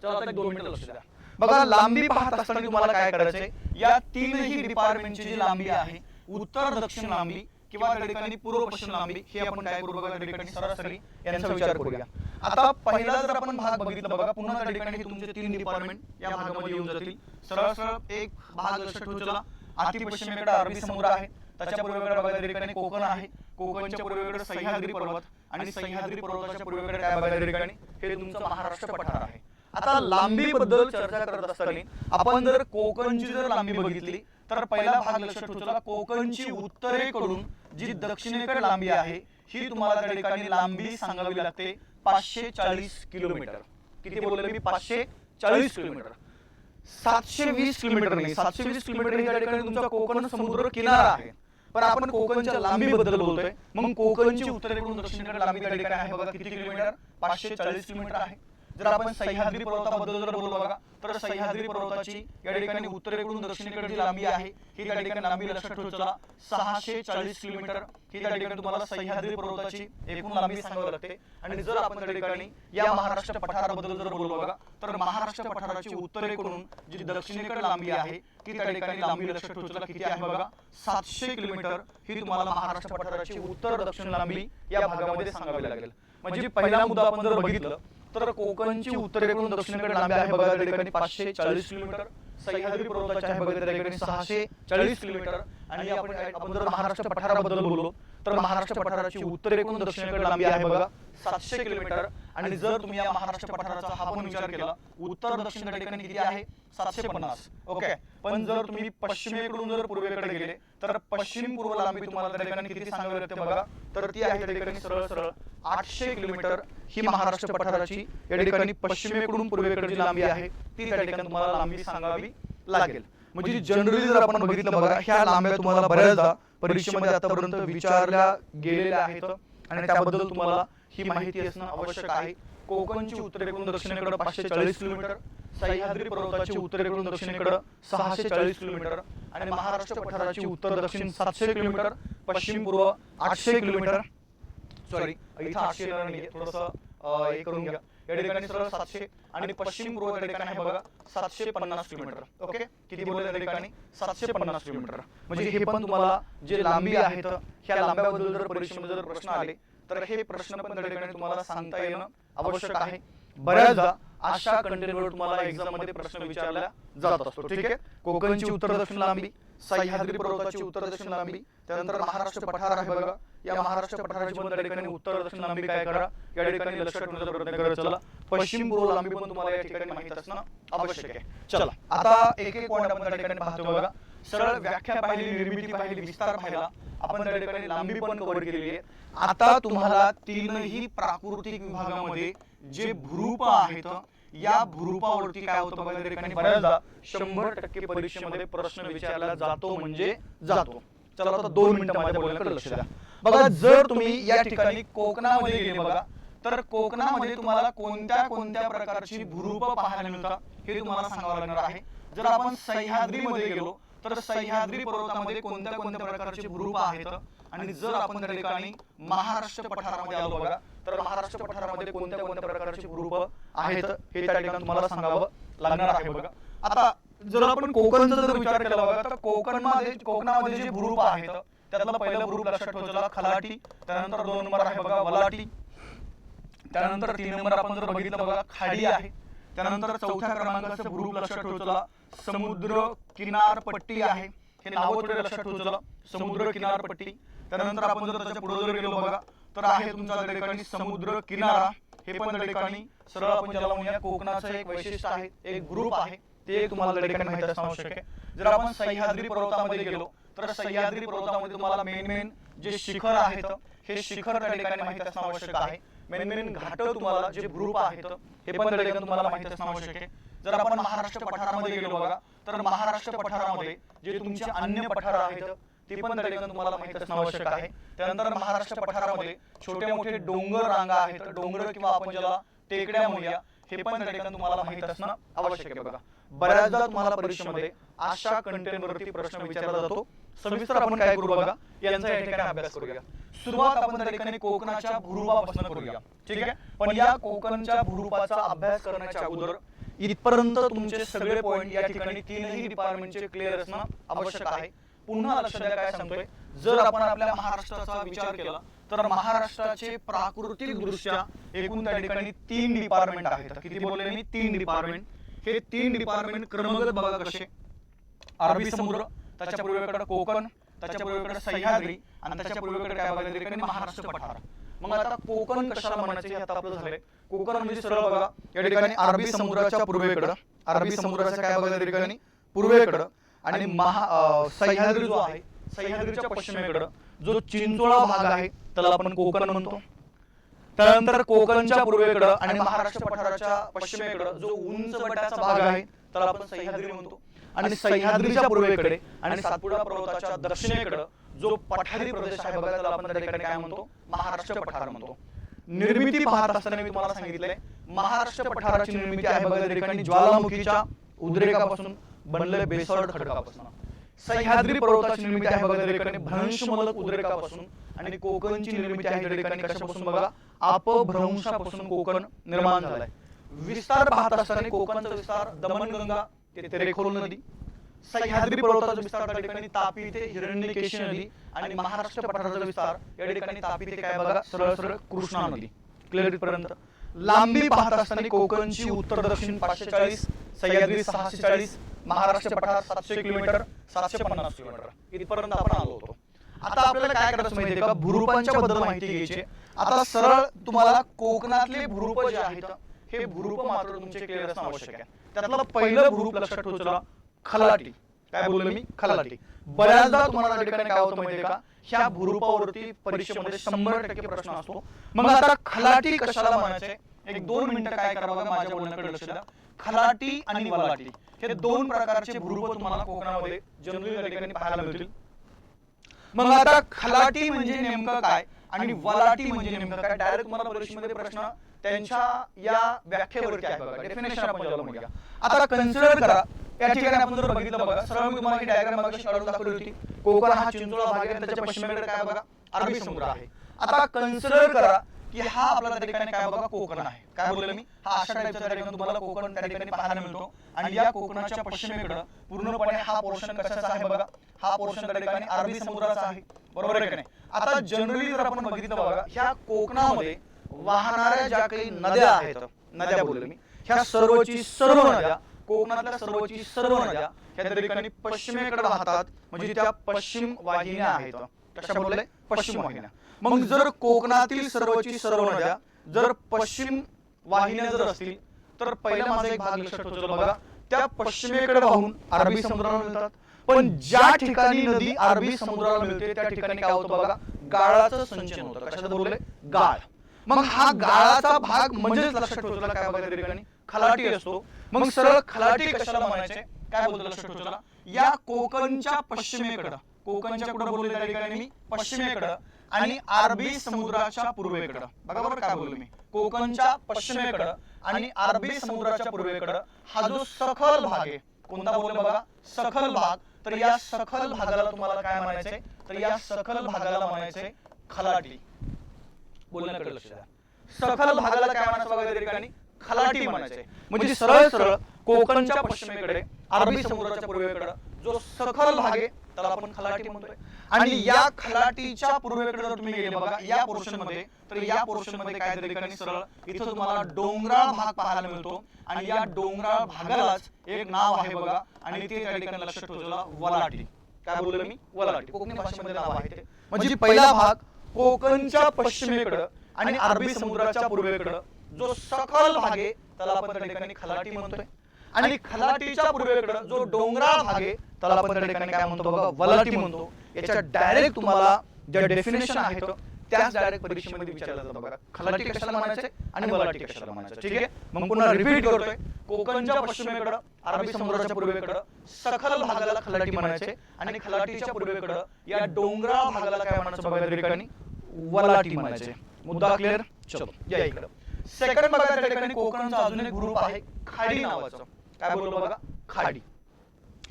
चला आता 2 मिनिटं लक्ष द्या बघा. लांबी पाहत असताना तुम्हाला काय करायचंय, या 3ही डिपार्टमेंटची जी लांबी आहे उत्तर दक्षिण लांबी किंवा त्या ठिकाणी पूर्व पश्चिम लांबी हे आपण काय करू बघा त्या ठिकाणी सरासरी यांचा विचार करूया. आता पहिला जर आपण भाग बघितला बघा पुन्हा त्या ठिकाणी तुमचे 3 डिपार्टमेंट या भागामध्ये येऊन जातील. सरळ सरळ एक भाग लक्षात ठेवा अति पश्चिमेकडे अरबी समुद्र आहे, त्याच्या पूर्वेकडे बघा त्या ठिकाणी कोकण आहे, कोकणच्या पूर्वेकडे सह्याद्री पर्वत आणि सह्याद्री पर्वताच्या पूर्वेकडे काय बघा त्या ठिकाणी हे तुमचं महाराष्ट्र पठार आहे. आता लांबीबद्दल चर्चा करत असताना आपण जर कोकणची जर लांबी बघितली तर पहिला भाग लक्षात ठेवा कोकणची उत्तरेकडून जी दक्षिणेकडे लांबी आहे ही तुम्हाला त्या ठिकाणी लांबी सांगावी लागते 540 किलोमीटर. किती बोलले मी, 540 किलोमीटर. 720 किलोमीटर नाही, 720 किलोमीटर या ठिकाणी तुमचा कोकण समुद्र किनारा आहे. पण आपण कोकणच्या लांबीबद्दल बोलतोय. मग कोकणची उत्तरेकडून दक्षिणेकडे लांबी त्या ठिकाणी आहे बघा किती किलोमीटर, 540 किलोमीटर आहे. जर आपण सह्याद्री पर्वताबद्दल जर बोललो बघा तर सह्याद्री पर्वताची या ठिकाणी उत्तरेकडून दक्षिणेकडे जी लांबी आहे ही त्या ठिकाणी लांबी लक्षात ठेवा 640 किलोमीटर ही त्या ठिकाणी तुम्हाला सह्याद्री पर्वताची एकूण लांबी सांगावी लागते. आणि जर आपण त्या ठिकाणी या महाराष्ट्र पठाराबद्दल जर बोललो बघा तर महाराष्ट्र पठाराची उत्तरेकडून जी दक्षिणेकडे लांबी आहे ती त्या ठिकाणी लांबी लक्षात ठेवा किती आहे बघा 700 किलोमीटर ही तुम्हाला महाराष्ट्र पठाराची उत्तर दक्षिण लांबी या भागामध्ये सांगावी लागेल. म्हणजे पहिला मुद्दा आपण जर बघितलं तर कोकणची उत्तरेकडून दक्षिणेकडे लांबी आहे बघा त्या ठिकाणी 540 किलोमीटर, सह्याद्री पर्वताची आहे बघा त्या ठिकाणी 640 किलोमीटर. आणि आपण जर महाराष्ट्र पठाराबद्दल बोललो तर महाराष्ट्र पठाराची उत्तरेकडून दक्षिणेकडे लांबी आहे बघा 700 किलोमीटर. आणि जर तुम्ही या महाराष्ट्र पठाराचा हा पण विचार केला उत्तर दक्षिण त्या ठिकाणी किती आहे 750. ओके, पण जर तुम्ही पश्चिमेकडून जर पूर्वेकडे गेले तर पश्चिम पूर्व लांबी तुम्हाला त्या ठिकाणी किती सांगावी लागते बघा तर ती आहे त्या ठिकाणी सरळ सरळ 800 किलोमीटर ही महाराष्ट्र पठाराची या ठिकाणी पश्चिमेकडून पूर्वेकडे जी लांबी आहे ती त्या ठिकाणी तुम्हाला लांबी सांगावी लागेल. म्हणजे जनरली जर आपण बघितलं बघा, ह्या लांब्या तुम्हाला बऱ्याचदा परीक्षेमध्ये आतापर्यंत विचारल्या गेलेल्या आहेत आणि त्याबद्दल तुम्हाला ही माहिती असणं आवश्यक आहे. कोकणची उत्तरेकडून दक्षिणेकडे 540 किलोमीटर, सह्याद्री पर्वताची उत्तरेकडून दक्षिणेकडे 640 किलोमीटर आणि महाराष्ट्र पठाराची उत्तर दक्षिण 700 किलोमीटर, पश्चिम पूर्व 800 किलोमीटर. सॉरी, इथं 800 नाहीये, थोडंसं हे करून घ्या. या ठिकाणी सरळ 700 आणि पश्चिम पूर्व त्या ठिकाणी आहे बघा 750 किलोमीटर. ओके, किती बोलले त्या ठिकाणी 750 किलोमीटर. म्हणजे हे पण तुम्हाला जे लांबी आहेत ह्या लांब्याबद्दल जर परीक्षेमध्ये जर प्रश्न आले तर हे प्रश्न पण त्या ठिकाणी तुम्हाला सांगता येणं आवश्यक आहे. बऱ्याचदा अशा कंटेंटवर तुम्हाला एक्झाम मध्ये प्रश्न विचारला जात असतो. ठीक आहे, कोकणची उत्तर दक्षिण लांबी, सह्याद्री पर्वताची उत्तर दक्षिण लांबी, त्यानंतर महाराष्ट्र पठार आहे बघा, या महाराष्ट्र पठाराची पण त्या ठिकाणी उत्तर दक्षिण लांबी काय करा या ठिकाणी लक्षात ठेवण्याचा प्रयत्न करत चला. पश्चिम पूर्व लांबी पण तुम्हाला या ठिकाणी माहित असणं आवश्यक आहे. चला आता एक एक पॉईंट आपण त्या ठिकाणी पाहतो बघा. सरळ व्याख्या पाहिली, निर्मिती पाहिली, विस्तार पाहिला, आपण त्या ठिकाणी लांबी पण कव्हर केलेली आहे. आता तुम्हाला तीनही प्राकृतिक विभागामध्ये जे भूरूप आहेत या भूरूपावरती काय होतं बघा, त्या ठिकाणी बऱ्याचदा 100% परीक्षेमध्ये प्रश्न विचारला जातो म्हणजे जातो. चला आता 2 मिनिटं माझ्या बोलण्याकडे लक्ष द्या. बघा, जर तुम्ही या ठिकाणी कोकणामध्ये गेले बघा, तर कोकणामध्ये तुम्हाला कोणत्या कोणत्या प्रकारची भूरूप पाहायला मिळतात हे तुम्हाला सांगावं लागणार आहे. जर आपण सह्याद्रीमध्ये गेलो तर सह्याद्री पर्वतामध्ये कोणत्या कोणत्या प्रकारचे भूरूप आहेत आणि जर आपण त्या ठिकाणी महाराष्ट्र पठारामध्ये आलो बघा, तर महाराष्ट्र पठारामध्ये कोणत्या कोणत्या प्रकारचे भूरूप आहेत हे त्या ठिकाणी तुम्हाला सांगावं लागणार आहे बघा. आता जर आपण कोकणचा जर विचार केला बघा, तर कोकणामध्ये जे भूरूप आहेत त्यातला पहिला भूरूप लक्षात ठेवायचा खलाटी, त्यानंतर 2 नंबर आहे बघा वलाटी, त्यानंतर 3 नंबर आपण जर बघितलं बघा खाडी आहे, त्यानंतर चौथ्या क्रमांकाचं भूरूप लक्षात ठेवायचा समुद्र किनारपट्टी आहे. हे नाव थोडे लक्षात ठेवायचं, समुद्र किनारपट्टी. त्यानंतर आपण जर त्याच्या पुढे जर गेलो बघा, तर आहे तुमचा त्या ठिकाणी समुद्र किनारा. हे पण त्या ठिकाणी सरळ आपण ज्याला म्हणूया कोकणाचं एक वैशिष्ट्य आहे, एक ग्रुप आहे, ते तुम्हाला त्या ठिकाणी माहिती असणं आवश्यक आहे. जर आपण सह्याद्री पर्वतामध्ये गेलो तर सह्याद्री पर्वतामध्ये तुम्हाला मेन जे शिखर आहेत हे शिखर त्या ठिकाणी माहिती असणं आवश्यक आहे. मेन घाट तुम्हाला जे ग्रुप आहेत हे पण त्या ठिकाणी तुम्हाला माहिती असणं आवश्यक आहे. जर आपण महाराष्ट्र पठारामध्ये गेलो बघा, तर महाराष्ट्र पठारामध्ये जे तुमचे अन्य पठार आहेत ते पण त्या ठिकाणी तुम्हाला माहिती असणं आवश्यक आहे. त्यानंतर महाराष्ट्र पठारामध्ये छोटे मोठे डोंगर रांगा आहेत, डोंगर किंवा आपण ज्याला टेकड्या म्हणूया, हे पण त्या ठिकाणी तुम्हाला माहित असणं आवश्यक आहे बघा. बऱ्याचदा तुम्हाला परीक्षेमध्ये अशा कंटेंटवरती प्रश्न विचारला जातो. सविस्तर आपण काय करू बघा, यांचा या ठिकाणी अभ्यास करूया. सुरुवात आपण त्या ठिकाणी कोकणाच्या भूरूपापासून करूया. ठीक आहे, पण या कोकणच्या भूरूपाचा अभ्यास करण्याच्या अगोदर इथपर्यंत तुमचे सगळे पॉइंट या ठिकाणी तीनही डिपार्टमेंटचे क्लिअर असणं आवश्यक आहे. पुन्हा लक्ष द्या काय सांगतोय. जर आपण आपल्या महाराष्ट्राचा विचार केला तर महाराष्ट्राचे प्राकृतिक दृष्ट्या एकूण त्या ठिकाणी 3 डिपार्टमेंट आहेत. किती बोलले मी? 3 डिपार्टमेंट. हे 3 डिपार्टमेंट क्रमगत बघा कसे. अरबी समुद्र, त्याच्या पूर्वेकडे कोकण, त्याच्या पूर्वेकडे सह्याद्री आणि त्याच्या पूर्वेकडे काय बघा त्या ठिकाणी महाराष्ट्र पठार. मग आता कोकण कशाला म्हणायचे हे आता आपलं झालंय. कोकण म्हणजे सरळ बघा या ठिकाणी अरबी समुद्राच्या पूर्वेकडे, अरबी समुद्राच्या काय बघा त्या ठिकाणी पूर्वेकडे आणि सह्याद्री जो आहे सह्याद्रीच्या पश्चिमेकडे जो चिंचोळा भाग आहे त्याला आपण कोकण म्हणतो. त्यानंतर कोकणच्या पूर्वेकडे आणि महाराष्ट्र पठाराच्या पश्चिमेकडे जो उंच वट्याचा भाग आहे त्याला आपण सह्याद्री म्हणतो. आणि सह्याद्रीच्या पूर्वेकडे आणि सातपुडा पर्वताच्या दक्षिणेकडे जो पठारी प्रदेश आहे बघा त्याला आपण त्या ठिकाणी काय म्हणतो? महाराष्ट्र पठार म्हणतो. निर्मिती पाहत असताना मी तुम्हाला सांगितलंय महाराष्ट्र पठाराची निर्मिती आहे बघा त्या ठिकाणी ज्वालामुखीच्या उद्रेकापासून बनलेल्या बेसाल्ट खडकापासून. सह्याद्री पर्वताची निर्मिती आहे बघा त्या ठिकाणी भ्रंशमलक उद्रेकापासून आणि कोकणची निर्मिती आहे त्या ठिकाणी कशापासून बघा? अपभ्रंशापासून कोकण निर्माण झालाय. विस्तार पाहत असताना कोकणचा विस्तार दमनगंगा ते तेरेखोल नदी, सह्याद्री पर्वताचा विस्तार त्या ठिकाणी तापी ते हिरण्यकेशी नदी आणि महाराष्ट्र पठाराचा विस्तार या ठिकाणी तापी ते काय बघा सरळ सरळ कृष्णा नदी. क्लिअर पर्यंत. लांबी पाहत असताना कोकणची उत्तर दक्षिण 540, सह्याद्री 640, महाराष्ट्र पठार 700 किलोमीटर, 750 किलोमीटर इथपर्यंत आपण आलो होतो. आता आपल्याला काय करायचं माहितीये का? भूरूपांच्या बद्दल माहिती घ्यायची. आता सरळ तुम्हाला कोकणातले भूरूप जे आहेत हे भूरूप मात्र तुमचे क्लिअर असणं आवश्यक आहे. त्यातलं पहिलं भूरूप लक्षात ठेवायचं खलाटी. काय बोललो मी? खलाटी. बऱ्याचदा तुम्हाला त्या ठिकाणी काय होतं माहितीये का? ह्या भूरूपावरती परीक्षेमध्ये 100% प्रश्न असतो. मग आता खलाटी कशाला म्हणायचे? 1-2 मिनिटं काय करा बघा माझ्या बोलण्याकडे लक्ष द्या. खलाटी आणि वलाटी हे दोन प्रकारचे भूरूप तुम्हाला कोकणामध्ये जनरली या ठिकाणी पाहायला मिळतील. मग आता खलाटी म्हणजे नेमकं काय आणि वलाटी म्हणजे नेमकं काय, डायरेक्ट तुम्हाला परीक्षेमध्ये प्रश्न त्यांच्या या व्याख्येवरती आहे बघा, डेफिनेशन आपण ज्याला म्हणूया. आता कन्सिडर करा या ठिकाणी आपण जर बघितलं बघा, सरळ मी तुम्हाला ही डायग्राम मागाशी काढून दाखवली होती. कोकण हा चिंचोळा भाग आहे, त्याच्या पश्चिमेकडे काय बघा अरबी समुद्र आहे. आता कन्सिडर करा की हा आपला त्या ठिकाणी काय बघा कोकण आहे. काय बोलले मी, हा अशा टाईपचा त्या ठिकाणी तुम्हाला कोकण त्या ठिकाणी पाहायला मिळतो. आणि या कोकणाच्या पश्चिमेकडे पूर्णपणे हा पोर्शन कशाचा आहे बघा, हा पोर्शन त्या ठिकाणी अरबी समुद्राचा आहे, बरोबर आहे की नाही. आता जनरली जर आपण बघितलं बघा, ह्या कोकणामध्ये वाहणाऱ्या ज्या काही नद्या आहेत, नद्या बोलले मी, ह्या सर्वची सर्व नद्या, कोकणातल्या सर्वची सर्व नद्या ह्या त्या ठिकाणी पश्चिमेकडे वाहतात, म्हणजे त्या पश्चिम वाहिन्या आहेत. कशा बोलले, पश्चिम वाहिन्या. मग जर कोकणातील सर्वची सर्व नद्या जर पश्चिम वाहिन्या जर असतील तर पहिला माझा एक भाग लक्षात ठेवायचा बघा, त्या पश्चिमेकडे वाहून अरबी समुद्राला मिळतात. पण ज्या ठिकाणी नदी अरबी समुद्राला मिळते त्या ठिकाणी काय होतं बघा, गाळाचं संचयन होतं. कशाचं बोलले, गाळ. मग हा गाळाचा भाग म्हणजेच लक्षात ठेवायचा काय बघा, त्या ठिकाणी खलाटी असतो. मग सरळ खलाटी कशाला म्हणायचे, काय बोलतो लक्षात ठेवायचा, या कोकणच्या पश्चिमेकडे, कोकणच्या कुठे बोलले त्या ठिकाणी मी, पश्चिमेकडे आणि अरबी समुद्राच्या पूर्वेकडे. बघा बरोबर काय बोललो मी, कोकणच्या पश्चिमेकडे आणि अरबी समुद्राच्या पूर्वेकडे हा जो सखल भाग आहे, कोणता बोलले बघा, सखल भाग. तर या सखल भागाला तुम्हाला काय म्हणायचे, तर या सखल भागाला म्हणायचे खलाटी. बोलण्याकडे लक्ष द्या, सखल भागाला काय म्हणायचं बघा त्या ठिकाणी, खलाटी म्हणायचे. म्हणजे सरळ सरळ कोकणच्या पश्चिमेकडे अरबी समुद्राच्या पूर्वेकडे जो सखल भाग आहे त्याला आपण खलाटी म्हणतोय. आणि या खलाटीच्या पूर्वेकडे जर तुम्ही गेले बघा या पोर्शन मध्ये, तर या पोर्शन मध्ये काय त्या ठिकाणी सरळ इथं तुम्हाला डोंगराळ भाग पाहायला मिळतो. आणि या डोंगराळ भागालाच एक नाव आहे बघा, आणि ते त्या ठिकाणी लक्षात ठेवलेला वलाटी. काय बोललो मी, वलाटी. कोकणी भाषेमध्ये नाव आहे ते. म्हणजे पहिला भाग कोकणच्या पश्चिमेकडे आणि अरबी समुद्राच्या पूर्वेकडे जो सखल भाग आहे त्याला आपण त्या ठिकाणी खलाटी म्हणतोय. आणि खलाटीच्या पूर्वेकडे जो डोंगराळ भाग आहे त्याला आपण त्या ठिकाणी काय म्हणतो बघा, वलाटी म्हणतो. याच्या डायरेक्ट तुम्हाला ज्या डेफिनेशन आहेत त्याच डायरेक्ट परीक्षेमध्ये विचारलं जातं बघा, खलाटी कशाला म्हणायचे आणि वलाटी कशाला म्हणायचे. ठीक आहे, मग पुन्हा रिपीट करतोय, कोकणच्या पश्चिमेकडे अरबी समुद्राच्या पूर्वेकडे सखल भागाला खलाटी म्हणायचे आणि खलाटीच्या पूर्वेकडे या डोंगराळ भागाला काय म्हणायचं बघा त्या ठिकाणी, वलाटी म्हणायचे. मुद्दा क्लिअर. चलो या इकडे सेकंड बघा, त्या ठिकाणी कोकणचा अजून एक ग्रुप आहे खाडी नावाचं. काय बोललो बघा, खाडी.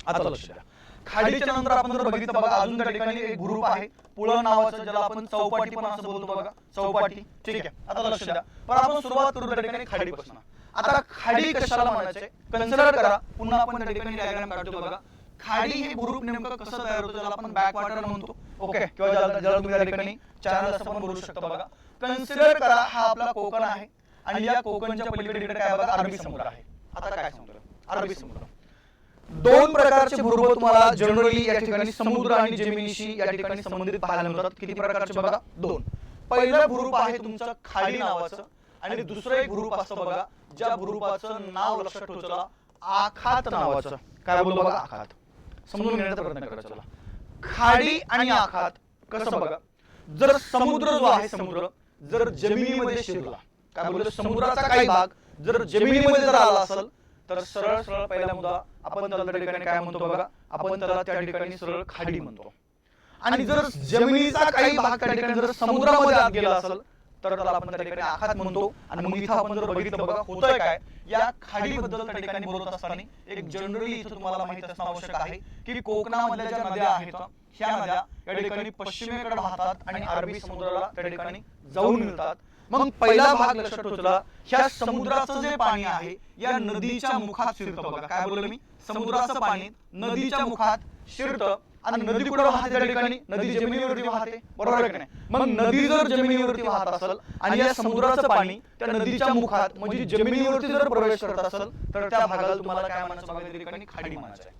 आता लक्ष द्या, खाडीच्या नंतर आपण जर बघितलं बघा अजून त्या ठिकाणी एक ग्रुप आहे पुळण नावाचं, ज्याला आपण चौपाटी पण असं बोलतो बघा, चौपाटी. ठीक आहे, आता लक्ष द्या. पण आपण सुरुवात करू त्या ठिकाणी खाडीपासून. आता खाडी कशाला म्हणायचे, कन्सिडर करा. पुन्हा आपण त्या ठिकाणी डायग्राम काढतो बघा. खाडी हे ग्रुप नेमकं कसं तयार होतं, ज्याला आपण बॅक वॉटर म्हणतो. ओके, किंवा ज्याला तुम्ही त्या ठिकाणी चॅनल असं पण बोलू शकता बघा. कन्सिडर करा हा आपला कोकण आहे आणि या कोकणच्या पलीकडे काय बघा, अरबी समुद्र आहे. आता काय समुद्र, अरबी समुद्र. दोन प्रकारचे भूरूप तुम्हाला जनरली या ठिकाणी समुद्र आणि जमिनीशी या ठिकाणी संबंधित पाहायला मिळतात. किती प्रकारचे बघा, दोन. पहिलं भूरूप आहे तुमचं खाडी नावाचं आणि दुसरं एक भूरूप असतं बघा, ज्या भूरूपाचं नाव लक्षात ठेवायचं आखात नावाचं. काय बोलू बघा, आखात. समजून घेण्याचा प्रयत्न करायचा. खाडी आणि आखात कसं बघा, जर समुद्र जो आहे समुद्र जर जमिनीमध्ये शिरला, काय बोलतो, समुद्राचा काही भाग जर जमिनीमध्ये जर आला असेल तर सरळ सरळ पहिला मुद्दा आपण त्याला त्या ठिकाणी काय म्हणतो बघा, आपण त्याला त्या ठिकाणी सरळ खाडी म्हणतो. आणि जर जमिनीचा काही भाग त्या ठिकाणी जर समुद्रामध्ये आत गेला असेल तर त्याला आपण त्या ठिकाणी आखात म्हणतो. आणि मग इथं आपण जर बघितलं बघा होतंय काय, या खाडीबद्दल त्या ठिकाणी बोलत असताना एक जनरली इथं तुम्हाला माहित असणं आवश्यक आहे की कोकणामधल्या ज्या नद्या आहेत ह्या नद्या या ठिकाणी पश्चिमेकडे वाहतात आणि अरबी समुद्राला त्या ठिकाणी जाऊन मिळतात. मग पहिला भाग लक्षात ठेवायचा, ह्या समुद्राचं जे पाणी आहे या नदीच्या मुखात शिरतं बघा. काय बोललो मी, समुद्राचं पाणी नदीच्या मुखात शिरतं आणि नदी कुठे वाहते त्या ठिकाणी, नदी जमिनीवरती वाहते, बरोबर आहे की नाही. मग नदी जर जमिनीवरती वाहत असेल आणि या समुद्राचं पाणी त्या नदीच्या मुखात म्हणजे जमिनीवरती जर प्रवेश करत असेल तर त्या भागाला तुम्हाला काय म्हणायचं बघा, त्या ठिकाणी खाडी म्हणायचं.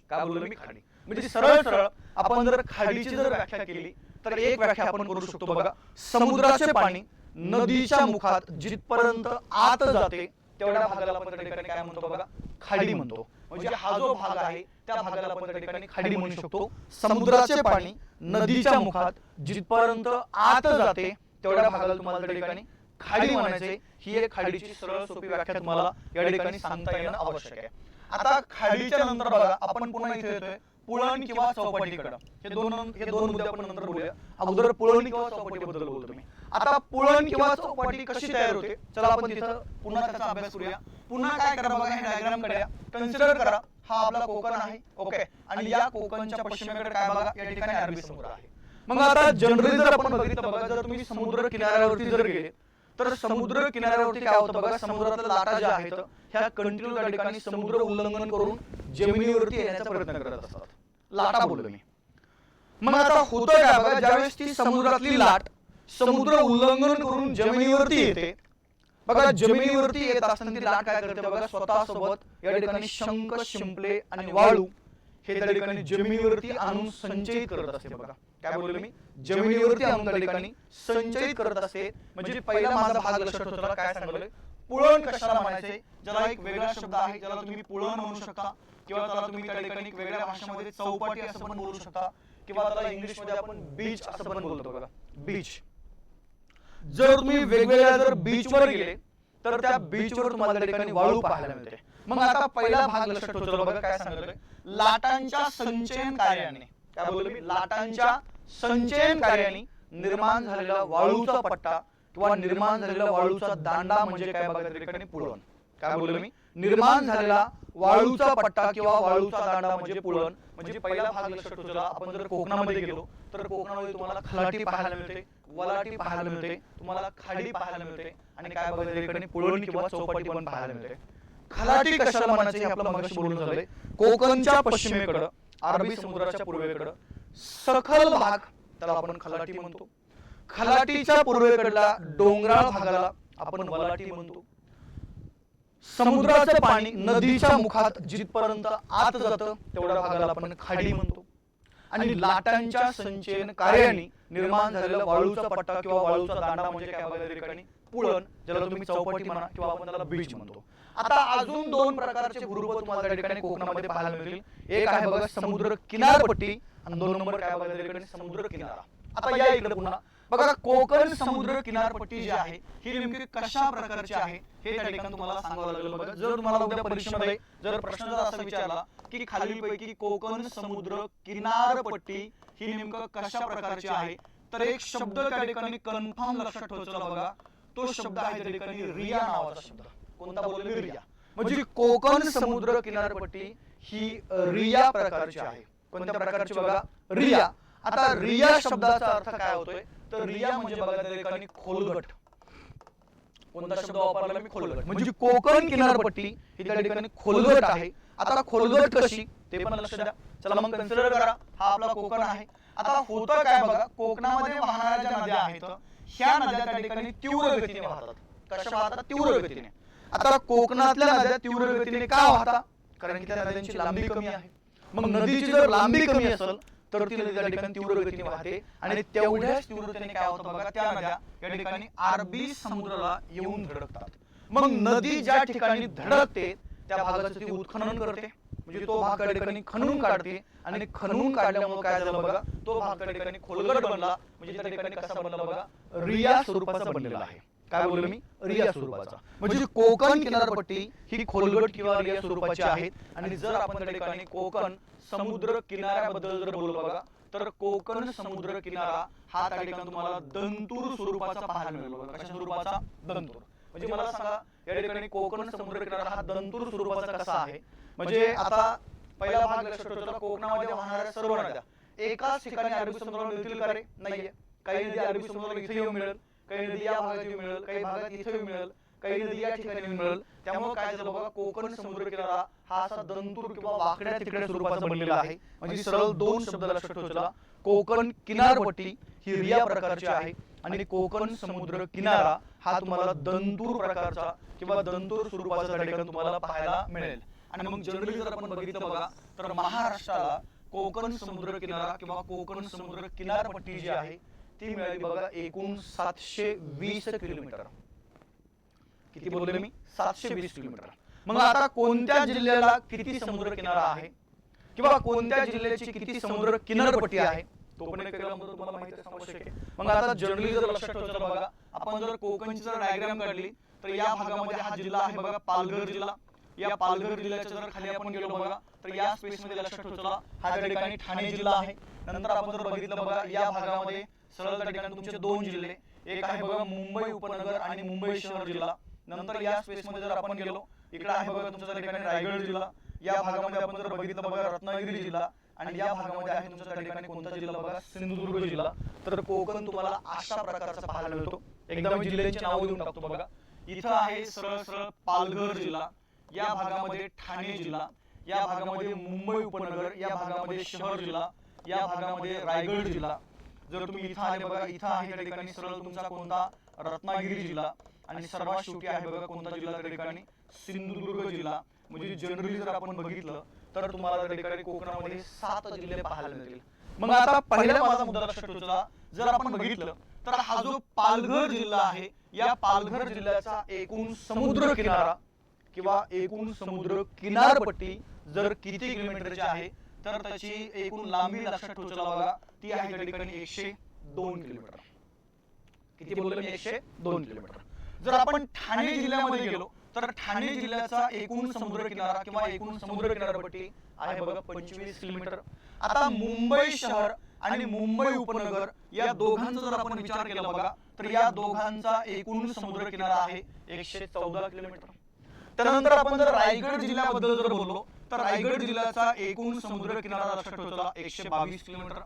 काय बोललो मी, खाडी. म्हणजे सरळ सरळ आपण जर खाडीची जर व्याख्या केली तर एक व्याख्या आपण करू शकतो बघा, समुद्राचे पाणी नदीच्या मुखात जिथपर्यंत आत जाते तेवढ्या भागाला आपण त्या ठिकाणी काय म्हणतो बघा, खाडी म्हणतो. म्हणजे हा जो भाग आहे त्या भागाला आपण त्या ठिकाणी खाडी म्हणू शकतो. समुद्राचे पाणी नदीच्या मुखात जिथपर्यंत आत जाते तेवढ्या भागाला तुम्हाला त्या ठिकाणी खाडी म्हणायचे, ही एक खाडीची सरळ सोपी व्याख्या तुम्हाला या ठिकाणी सांगता येणं आवश्यक आहे. आता खाडीच्या नंतर बघा आपण पुन्हा इथे येतोय पुळण किंवा चौपाटीकडे. हे दोन मुद्दे आपण नंतर बोलूया. अगोदर पुळण किंवा चौपाटीबद्दल बोलतो मी. आता पुळण किंवा चौपाटी कशी तयार होते, चला आपण तिथं पुन्हा त्याचा अभ्यास करूया. पुन्हा काय करा बघा, हे डायग्राम कडे कन्सिडर करा. हा आपला कोकण आहे, ओके, आणि या कोकणच्या पश्चिमेकडे काय बघा, या ठिकाणी अरबी समुद्र आहे. मग आता जनरली जर आपण बघितलं बघा, जर तुम्ही समुद्र किनाऱ्यावरती जर गेले तर समुद्र किनाऱ्यावरती काय होतं बघा, समुद्रातल्या लाटा ज्या आहेत ह्या कंटिन्यू त्या ठिकाणी समुद्र उल्लंघन करून जमिनीवरती येण्याचा प्रयत्न करत असतात. लाटा बोललो मी. मग आता होतं काय बघा, ज्यावेळेस ती समुद्रातली लाट समुद्र उल्लंघन करून जमिनीवरती येते बघा, जमिनीवरती येत असताना ती लाट काय करते बघा, स्वतःसोबत या ठिकाणी शंख, शिंपले आणि वाळू हे त्या ठिकाणी जमिनीवरती आणून संचयित करत असते. बघा काय बोललो मी, जमिनीवरती आणून त्या ठिकाणी संचयित करत असते. म्हणजे पहिला माझा भाग लक्षात होता, काय सांगलोय, पुळण कशाला म्हणायचे, ज्याला एक वेगळा शब्द आहे, ज्याला तुम्ही पुळण म्हणू शकता किंवा त्याला तुम्ही त्या ठिकाणी वेगळ्या भाषेमध्ये चौपाटी असं पण बोलू शकता किंवा त्याला इंग्लिश मध्ये आपण बीच असं पण बोलतो. बघा बीच, जर तुम्ही वेगवेगळ्या जर बीच वर गेले तर त्या बीच वर तुम्हाला त्या ठिकाणी वाळू पाहायला मिळते. मग आता पहिला भाग लक्षात ठेवतो बघा, काय सांगितलं, लाटांच्या संचयन कार्याने, काय बोललो मी, लाटांच्या संचयन कार्याने निर्माण झालेला वाळूचा पट्टा किंवा निर्माण झालेला वाळूचा दांडा म्हणजे काय बघा, त्या ठिकाणी पुळण. काय बोललो मी, निर्माण झालेला वाळूचा पट्टा किंवा वाळूचा दांडा म्हणजे पुळण. म्हणजे पहिला भाग लक्षात ठेवतो. आपण जर कोकणामध्ये गेलो तर कोकणामध्ये तुम्हाला खलाटी पाहायला मिळते, वलाटी पाहायला मिळते, तुम्हाला खाडी पाहायला मिळते आणि काय बघा, त्या ठिकाणी पुळण किंवा चौपाटी पण पाहायला मिळते. खलाटी कशाला म्हणायचे हे आपलं मगाशी बोलून झालंय. कोकणच्या पश्चिमेकडं, अरबी समुद्राच्या पूर्वेकडं सखल भाग त्याला आपण खलाटी म्हणतो. खलाटीच्या पूर्वेकडला डोंगराळ भागाला आपण वलाटी म्हणतो. समुद्राचं पाणी नदीच्या मुखात जिथपर्यंत आत जातं तेवढ्या भागाला आपण खाडी म्हणतो. आणि लाटांच्या संचयन कार्याने निर्माण झालेला वाळूचा पट्टा किंवा वाळूचा दांडा म्हणजे काय बघा, त्या ठिकाणी पुळण, ज्याला तुम्ही चौपाटी म्हणा किंवा आपण त्याला बीच म्हणतो. आता अजून दोन प्रकारचे भूरूप तुम्हाला त्या ठिकाणी कोकणामध्ये पाहायला मिळतील. एक आहे बघा समुद्र किनारपट्टी आणि दोन नंबर काय बघा, त्या ठिकाणी समुद्र किनारा. आता या इकडे पुन्हा बघा, कोकण समुद्र किनारपट्टी जी आहे ही नेमकी कशा प्रकारची आहे हे त्या ठिकाणी तुम्हाला सांगावं लागेल. बघा, जर तुम्हाला उद्या परीक्षेमध्ये जर प्रश्न जर असा विचारला की खालीलपैकी कोकण समुद्र किनारपट्टी ही नेमकं कशा प्रकारची आहे, तर एक शब्द त्या ठिकाणी कन्फर्म लक्षात ठेवायचा बघा, तो शब्द आहे त्या ठिकाणी रिया नावाचा शब्द. कोणता बोललो, रिया. म्हणजे कोकण समुद्र किनारपट्टी ही रिया प्रकारची आहे. कोणत्या प्रकारची बघा, रिया. आता रिया शब्दाचा अर्थ काय होतोय, तर रिया म्हणजे बघा त्या ठिकाणी खोलगट. कोणता शब्द वापरला मी, खोलगट. म्हणजे कोकण किनारपट्टी ही त्या ठिकाणी खोलगट आहे. आता खोलगट कशी ते पण लक्षात द्या. चला मग कन्सिडर करा, हा आपला कोकण आहे. आता होतं काय बघा, कोकणामध्ये वाहणाऱ्या ज्या नद्या आहेत ह्या नद्या त्या ठिकाणी तीव्र गतीने वाहतात. कशा वाहतात, तीव्र गतीने. आता कोकणातल्या नद्या तीव्र गतीने का वाहतात, कारण की त्या नद्यांची लांबी कमी आहे. मग नदीची जर लांबी कमी असेल तर ती नदी त्या ठिकाणी तीव्र गतीने वाहते आणि तेवढ्याच तीव्रतेने काय होतं बघा, त्या नद्या या ठिकाणी अरबी समुद्राला येऊन धडकतात. मग नदी ज्या ठिकाणी धडकते त्या भागाचं ती उत्खनन करते. म्हणजे तो भाग त्या ठिकाणी खणून काढते आणि खणून काढल्यामुळे काय झालं बघा, तो भाग त्या ठिकाणी खोलगट बनला. म्हणजे त्या ठिकाणी कसा बनला बघा, रिया स्वरूपाचा बनलेला आहे. काय बोललो मी, रिया स्वरूपाचा. म्हणजे कोकण किनारपट्टी ही खोलगट किंवा रिया स्वरूपाची आहे. आणि जर आपण त्या ठिकाणी कोकण समुद्र किनाऱ्याबद्दल जर बोललो बघा, तर कोकण समुद्र किनारा हा त्या ठिकाणी तुम्हाला दंतूर स्वरूपाचा पाहायला मिळेल. कशा स्वरूपाचा, दंतूर. म्हणजे मला सांगा या ठिकाणी कोकण समुद्र किनारा हा दंतूर स्वरूपाचा कसा आहे. म्हणजे आता पहिला भाग लक्षात ठेवतो, कोकणामध्ये वाहणाऱ्या सर्व नद्या एकाच ठिकाणी अरबी समुद्राला मिळतील का रे, नाहीये. काही नदी अरबी समुद्राला इथे येऊन मिळेल, काही नदी या भागात येऊन मिळेल, काही भागात इथे मिळेल, काही नदी या ठिकाणी येऊन मिळेल. त्यामुळे काय झालं बघा, कोकण समुद्र किनारा हा असा दंतूर किंवा वाकड्या तिकड्या स्वरूपाचा बनलेला आहे. म्हणजे सरळ दोन शब्द लक्षात ठेवायला, कोकण किनारपट्टी ही रिया प्रकारची आहे आणि कोकण समुद्र किनारा हा तुम्हाला दंतूर प्रकारचा किंवा दंतूर स्वरूपाचा त्या ठिकाणी तुम्हाला पाहायला मिळेल. आणि मग जनरली जर आपण बघितलं बघा, तर महाराष्ट्राला कोकण समुद्र किनारा किंवा कोकण समुद्र किनारपट्टी जी आहे ती मिळाली बघा एकूण 720 किलोमीटर. किती बोलले मी, 720 किलोमीटर. मग आता कोणत्या जिल्ह्याला किती समुद्र किनारा आहे किंवा कोणत्या जिल्ह्याची किती समुद्र किनारपट्टी आहे तो पण एक तुम्हाला माहिती असणं आवश्यक आहे. मग आता जनरली जर लक्षात ठेवायचं बघा, आपण जर कोकणची जर डायग्राम काढली तर या भागामध्ये हा जिल्हा आहे बघा पालघर जिल्हा. या पालघर जिल्ह्याच्या जर खाली आपण गेलो बघा तर या स्पेस मध्ये लक्षात ठेवा हा त्या ठिकाणी ठाणे जिल्हा आहे. नंतर आपण जर बघितलं बघा या भागामध्ये सरळ त्या ठिकाणी तुमचे दोन जिल्हे, एक आहे बघा मुंबई उपनगर आणि मुंबई शहर जिल्हा. नंतर या स्पेस मध्ये जर आपण गेलो इकडे आहे बघा तुमच्या त्या ठिकाणी रायगड जिल्हा. या भागामध्ये आपण जर बघितलं बघा रत्नागिरी जिल्हा आणि या भागामध्ये आहे तुमच्या त्या ठिकाणी कोणता जिल्हा बघा सिंधुदुर्ग जिल्हा. तर कोकण तुम्हाला अशा प्रकारचा पाहायला मिळतो. एकदा मी जिल्ह्यांची नावं देऊन टाकतो बघा. इथं आहे सरळ सरळ पालघर जिल्हा, या भागामध्ये ठाणे जिल्हा, या भागामध्ये मुंबई उपनगर, या भागामध्ये शहर जिल्हा, या भागामध्ये रायगड जिल्हा. जर तुम्ही इथं आले बघा इथं आहे त्या ठिकाणी सरळ तुमचा कोणता रत्नागिरी जिल्हा आणि सर्वात शेवटी आहे बघा कोणता जिल्हा त्या ठिकाणी सिंधुदुर्ग जिल्हा. म्हणजे जनरली जर आपण बघितलं तर तुम्हाला त्या ठिकाणी कोकणामध्ये 7 जिल्हे पाहायला मिळतील. मग आता पहिला माझा मुद्दा लक्षात ठेवा, जर आपण बघितलं तर हा जो पालघर जिल्हा आहे या पालघर जिल्ह्याचा एकूण समुद्र किनारा किंवा एकूण समुद्र किनारपट्टी जर किती किलोमीटरची आहे तर त्याची एकूण लांबी लक्षात ठेवा बघा ती आहे त्या ठिकाणी 102 किलोमीटर. किती बोललो मी 102 किलोमीटर. जर आपण ठाणे जिल्ह्यामध्ये गेलो तर ठाणे जिल्ह्याचा एकूण समुद्र किनारा किंवा एकूण समुद्र किनारपट्टी आहे बघा 25 किलोमीटर. आता मुंबई शहर आणि मुंबई उपनगर या दोघांचा जर आपण विचार केला बघा तर या दोघांचा एकूण समुद्र किनारा आहे 114 किलोमीटर. त्यानंतर आपण जर रायगड जिल्ह्याबद्दल जर बोललो तर रायगड जिल्ह्याचा एकूण समुद्र किनारा लक्षात ठेवा 122 किलोमीटर.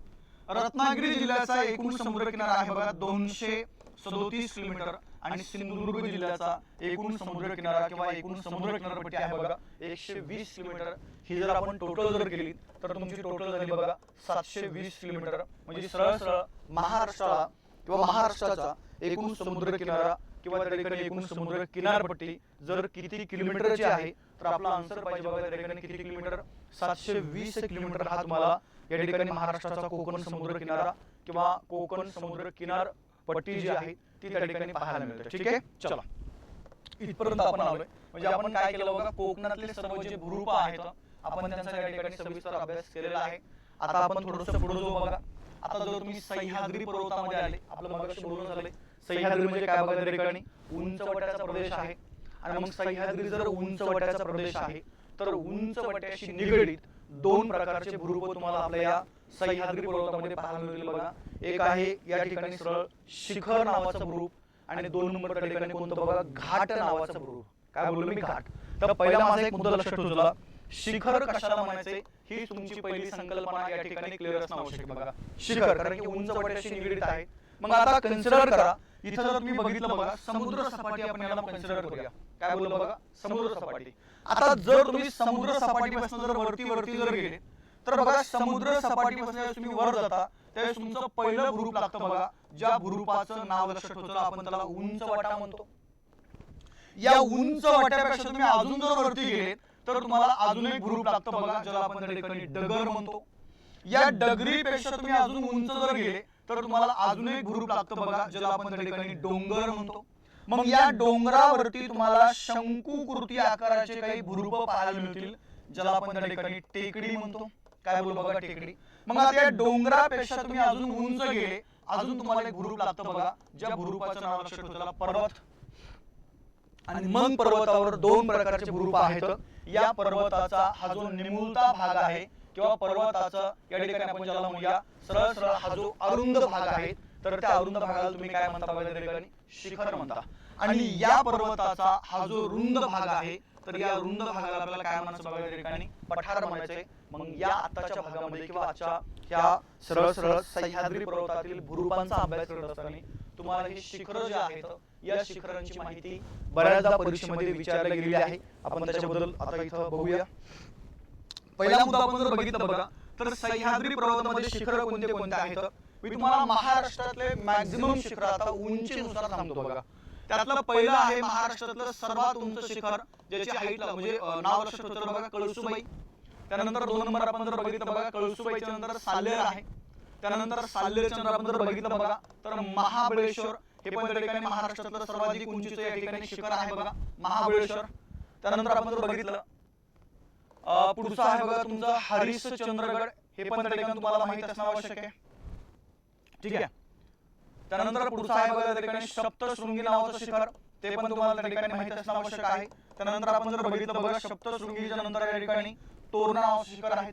रत्नागिरी जिल्ह्याचा एकूण समुद्र किनारा आहे बघा 237 किलोमीटर आणि सिंधुदुर्ग जिल्ह्याचा एकूण समुद्र किनारा किंवा एकूण समुद्र किनारपट्टी आहे बघा 120 किलोमीटर. ही जर आपण टोटल जर केली तर तुमची टोटल झाली बघा 720 किलोमीटर. म्हणजे सरळ सरळ महाराष्ट्राला किंवा महाराष्ट्राचा एकूण समुद्र किनारा किंवा त्या ठिकाणी एकूण समुद्र किनारपट्टी जर किती किलोमीटरची आहे तर आपला आन्सर पाहिजे बघा त्या ठिकाणी किती किलोमीटर 720 किलोमीटर हा तुम्हाला या ठिकाणी महाराष्ट्राचा कोकण समुद्र किनारा किंवा कोकण समुद्र किनार पट्टी जी आहे ती त्या ठिकाणी पाहायला मिळते. ठीक आहे, चला इथपर्यंत आपण आलोय. म्हणजे आपण काय केलं बघा कोकणातले सर्व जे भूरूप आहेत आपण त्यांचा या ठिकाणी सविस्तर अभ्यास केलेला आहे. आता आपण थोडंसं पुढे जाऊ बघा. आता जर तुम्ही सह्याद्री पर्वतामध्ये आले आपलं मगाशी बोलणं झालंय सह्याद्री म्हणजे काय बघा त्या ठिकाणी उंचवट्याचा प्रदेश आहे. आणि मग सह्याद्री जर उंचवट्याचा प्रदेश आहे तर उंचवट्याशी निगडीत 2 प्रकारचे भूरूप तुम्हाला आपल्या या सह्याद्री पर्वतामध्ये पाहायला मिळतील बघा. एक आहे या ठिकाणी सरळ शिखर नावाचं भूरूप आणि 2 नंबर त्या ठिकाणी कोणतं बघा घाट नावाचं भूरूप. काय बोललो मी घाट. तर पहिला माझा एक मुद्दा लक्षात ठेवा शिखर कशाला म्हणायचे ही तुमची पहिली संकल्पना या ठिकाणी क्लिअर असणं आवश्यक आहे बघा. शिखर कारण की उंचवट्याशी निगडीत आहे. मग आता कन्सिडर करा इथं जर तुम्ही बघितलं बघा समुद्र सपाटी आपण याला कन्सिडर करूया. काय बोललो बघा समुद्र सपाटी. आता जर तुम्ही समुद्र सपाटीपासून जर वरती जर गेले तर बघा समुद्र सपाटीपासून तुम्ही वर जाता त्यावेळेस तुमचं पहिलं भूरूप लागतं बघा. ज्या भूरूपाचं नाव लक्षात ठेवा आपण त्याला उंचवटा म्हणतो. या उंचवट्यापेक्षा तुम्ही अजून जर वरती गेले तर तुम्हाला अजून एक भूरूप लागतं बघा ज्याला आपण त्या ठिकाणी डगर म्हणतो. या डगरीपेक्षा तुम्ही अजून उंच जर गेले तर तुम्हाला अजून एक भूरूप लागतं बघा ज्याला आपण त्या ठिकाणी डोंगर म्हणतो. मग या डोंगरावरती तुम्हाला शंकुकृती आकाराचे काही भूरूप पाहायला मिळतील ज्याला आपण त्या ठिकाणी टेकडी म्हणतो. काय बोलू बघा टेकडी. मग आता या डोंगरापेक्षा तुम्ही अजून उंच गेले अजून तुम्हाला एक भूरूप लागतं बघा ज्या भूरूपाचं नाव लक्षात ठेवा पर्वत. आणि मग पर्वतावर 2 प्रकारचे भूरूप आहेत. या पर्वताचा हा जो निमुळता भाग आहे किंवा पर्वताचा या ठिकाणी आपण ज्याला म्हणूया सरळ सरळ हा जो अरुंद भाग आहे तर त्या अरुंद भागाला तुम्ही काय म्हणता बघा त्या ठिकाणी शिखर म्हणता. आणि या पर्वताचा हा जो रुंद भाग आहे तर या रुंद भागाला आपल्याला काय म्हणायचं बघा त्या ठिकाणी पठार म्हणायचंय. मग या आताच्या भागामध्ये किंवा आजच्या ह्या सरळ सरळ सह्याद्री पर्वतातील भूरूपांचा अभ्यास करत असताना तुम्हाला हे शिखर जे आहेत या शिखरांची माहिती बऱ्याचदा परीक्षेमध्ये विचारली गेलेली आहे. आपण त्याच्याबद्दल आता इथं बघूया. पहिला मुद्दा आपण जर बघितलं बघा तर सह्याद्री पर्वतामध्ये शिखर कोणते कोणते आहेत. मी तुम्हाला महाराष्ट्रातले मॅक्झिमम शिखर आता उंचीनुसार सांगतो बघा. त्यातलं पहिलं आहे महाराष्ट्रातलं सर्वात उंच शिखर ज्याची हाईट म्हणजे नाव लक्षात ठेवा बघा कळसुबाई. त्यानंतर 2 नंबर आपण जर बघितलं बघा कळसुबाईच्या नंतर साल्हेर आहे. त्यानंतर साल्हेरच्या नंतर आपण जर बघितलं बघा तर महाबळेश्वर हे पण त्या ठिकाणी महाराष्ट्रातलं सर्वाधिक उंचीचं या ठिकाणी शिखर आहे बघा महाबळेश्वर. त्यानंतर आपण जर बघितलं पुढचं आहे बघा तुमचं हरिश्चंद्रगड. हे पण त्या ठिकाणी तुम्हाला माहित असणं आवश्यक आहे. ठीक आहे. त्यानंतर पुढचा आहे बघा त्या ठिकाणी सप्तशृंगी नावाचं शिखर, ते पण तुम्हाला त्या ठिकाणी माहिती असणं आवश्यक आहे. त्यानंतर आपण जर बघितलं बघा सप्तशृंगीच्या नंतर या ठिकाणी तोरणा नावाचं शिखर आहे,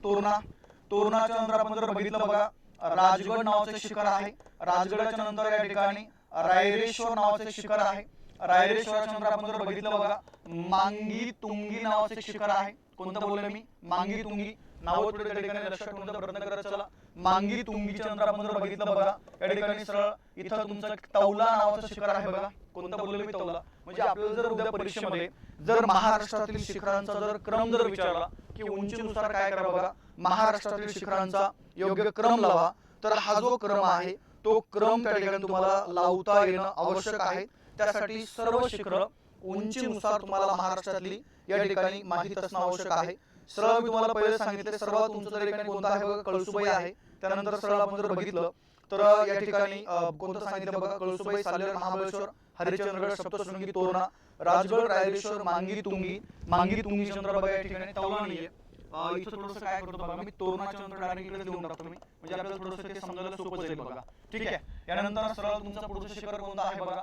तोरणाच्या नंतर आपण जर बघितलं बघा राजगड नावाचं शिखर आहे, राजगडाच्या नंतर या ठिकाणी रायरेश्वर नावाचं शिखर आहे, रायरेश्वराच्या नंतर आपण जर बघितलं बघा मांगी तुंगी नावाचं शिखर आहे. कोणतं बोललो मी? मांगी तुंगी. नाव थोडे त्या ठिकाणी लक्षात ठेवण्याचा प्रयत्न करत चला. मांगी तुंगीच्या नंतर आपण जर बघितलं बघा या ठिकाणी सरळ इथं तुमचं तौला नावाचं शिखर आहे बघा. कोणतं बोललो मी? तौला. म्हणजे आपल्याला जर उद्या परीक्षेमध्ये जर महाराष्ट्रातील शिखरांचा जर क्रम जर विचारला की उंचीनुसार काय करा बघा, महाराष्ट्रातील शिखरांचा योग्य क्रम लावा, तर हा जो क्रम आहे तो क्रम त्या ठिकाणी तुम्हाला लावता येणं आवश्यक आहे. त्यासाठी सर्व शिखर उंचीनुसार तुम्हाला महाराष्ट्रातली या ठिकाणी माहिती असणं आवश्यक आहे. सरळ मी तुम्हाला पहिले सांगितले सर्वात उंच त्या ठिकाणी कोणता आहे बघा, कळसुबाई आहे. त्यानंतर सरळ आपण जर बघितलं तर या ठिकाणी कोणतं सांगितलं बघा, कळसुबाई, साल्हेर, महाबळेश्वर, हरिश्चंद्रगड, सप्तशृंगी, तोरणा, राजगड, रायरेश्वर, मांगी तुंगी चंद्र बघा या ठिकाणी तौला नाहीये. इथं थोडंसं काय करतो बघा, मी तोरणाच्या नंतर डायरेक्ट इकडे लिहून टाकतो मी, म्हणजे आपल्याला थोडंसं ते समजायला सोपं जाईल बघा. ठीक आहे. यानंतर सरळ तुमचा पुढचं शिखर कोणतं आहे बघा,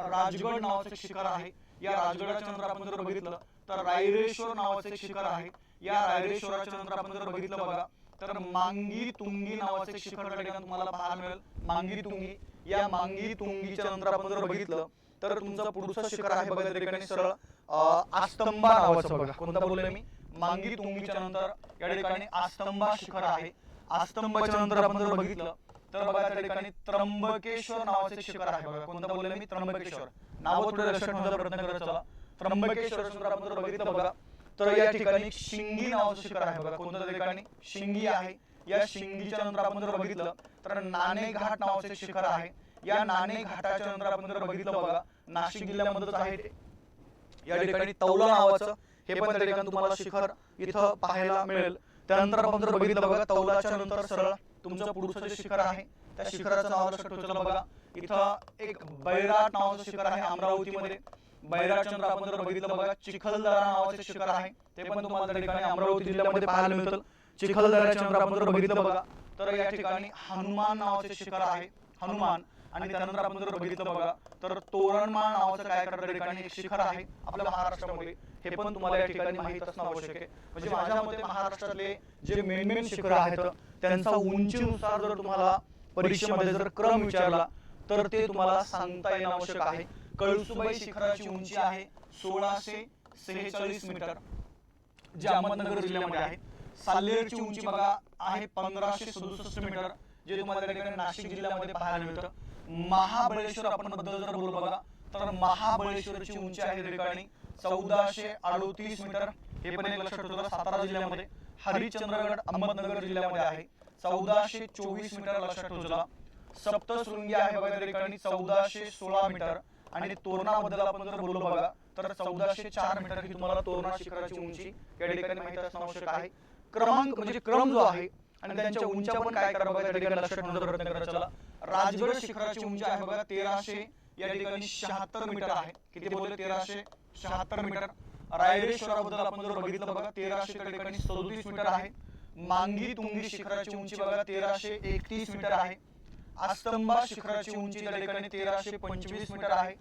राजगड नावाचं शिखर आहे. या राजगडाच्या नंतर आपण जर बघितलं तर रायरेश्वर नावाचं शिखर आहे. या रायरेश्वराच्या नंतर आपण जर बघितलं बघा तर मांगी तुंगी नावाचे शिखर त्या ठिकाणी तुम्हाला पाहायला मिळेल, मांगी तुंगी. या मांगी तुंगीच्या नंतर आपण जर बघितलं तर तुमचं पुढचं शिखर आहे बघा त्या ठिकाणी सरळ आस्तंबा नावाचं बघा. कोणता बोललोय मी? मांगी तुंगीच्या नंतर या ठिकाणी आस्तंबा शिखर आहे. आस्तंबाच्या नंतर आपण जर बघितलं तर बघा त्या ठिकाणी त्र्यंबकेश्वर नावाचे शिखर आहे बघा. कोणतं बोललोय मी? त्र्यंबकेश्वर. नाव थोडे लक्षात ठेवण्याचा प्रयत्न करत चला. त्र्यंबकेश्वराच्या नंतर आपण जर बघितलं बघा तर या ठिकाणी शिंगी नावाचं शिखर आहे बघा. कोणतं त्या ठिकाणी? शिंगी आहे. या शिंगीच्या नंतर आपण जर बघितलं तर नाणे घाट नावाचे शिखर आहे. या नाणे घाटाच्या नंतर आपण जर बघितलं बघा नाशिक जिल्ह्यामध्येच आहे ते. या ठिकाणी तौला नावाचं हे पण त्या ठिकाणी तुम्हाला शिखर इथं पाहायला मिळेल. त्यानंतर आपण जर बघितलं बघा तौलाच्या नंतर सरळ तुमचं पुढचं जे शिखर आहे त्या शिखराचं नाव लक्षात ठेवायचं बघा. इथं एक बैराट नावाचं शिखर आहे अमरावतीमध्ये. बैराटच्या नंतर आपण जर बघितलं बघा चिखलदरा नावाचे शिखर आहे, ते पण तुम्हाला त्या ठिकाणी अमरावती जिल्ह्यामध्ये पाहायला मिळतं. चिखलदराच्या नंतर आपण जर बघितलं बघा तर या ठिकाणी हनुमान नावाचे शिखर आहे, हनुमान. आणि त्यानंतर आपण जर बघितलं बघा तर तोरणमाळ नावाचं काय करणार त्या ठिकाणी एक शिखर आहे आपल्या महाराष्ट्रामध्ये. हे पण तुम्हाला या ठिकाणी माहित असणं आवश्यक आहे. म्हणजे माझ्या मते महाराष्ट्रातले जे मेन शिखर आहेत त्यांचा उंचीनुसार जर तुम्हाला परीक्षेमध्ये जर क्रम विचारला तर ते तुम्हाला सांगता येणं आवश्यक आहे. कळसुबाई शिखराची उंची आहे 1646 मीटर, जे अहमदनगर जिल्ह्यामध्ये आहे. साल्हेरची उंची बघा आहे 1567 मीटर, जे तुम्हाला त्या ठिकाणी नाशिक जिल्ह्यामध्ये पाहायला मिळतं. महाबळेश्वर आपण बद्दल जर बोलू बघा तर महाबळेश्वरची उंची आहे त्या ठिकाणी 1438 मीटर, हे पण एक लक्षात ठेवा सातारा जिल्ह्यामध्ये. हरिश्चंद्रगड अहमदनगर जिल्ह्यामध्ये आहे 1424 मीटर, लक्षात ठेवा. सप्तशृंगी आहे बघा त्या ठिकाणी 1416 मीटर. आणि तोरणाबद्दल आपण जर बोललो बघा तर 1404 मीटर ही तुम्हाला तोरणा शिखराची उंची या ठिकाणी माहिती असणं आवश्यक आहे. क्रमांक म्हणजे क्रम जो आहे आणि त्यांच्या उंच्या पण काय करा बघा त्या ठिकाणी लक्षात ठेवण्याचा प्रयत्न करा. चला, राजगड शिखराची उंची आहे बघा 1300 या ठिकाणी 76 मीटर आहे. किती बोलले? 1376 मीटर. रायरेश्वराबद्दल आपण जर बघितलं बघा 1300 त्या ठिकाणी 37 मीटर आहे. मांगी तुंगी शिखराची उंची बघा 1331 मीटर आहे. आस्तंबा शिखराची उंची त्या ठिकाणी 1325 मीटर आहे.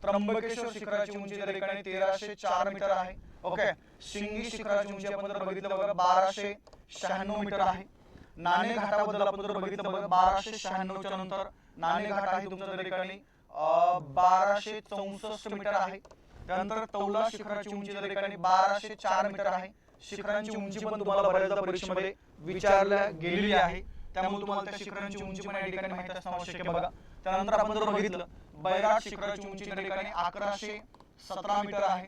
त्र्यंबकेश्वर शिखराची उंची त्या ठिकाणी 1304 मीटर आहे. ओके. शिंगी शिखराची उंची आपण जर बघितलं बघा 1296 मीटर आहे. नाणे घाटाबद्दल आपण जर बघितलं बघा 1296 नंतर नाणे घाट आहे तुमच्या त्या ठिकाणी 1264 मीटर आहे. त्यानंतर तौला शिखराची उंची त्या ठिकाणी 1204 मीटर आहे. शिखरांची उंची पण तुम्हाला बऱ्याचदा परीक्षेमध्ये विचारल्या गेलेली आहे, त्यामुळे तुम्हाला त्या शिखरांची उंची पण या ठिकाणी माहिती असणं आवश्यक आहे बघा. त्यानंतर आपण जर बघितलं बैराट शिखराची उंची त्या ठिकाणी 1117 मीटर आहे.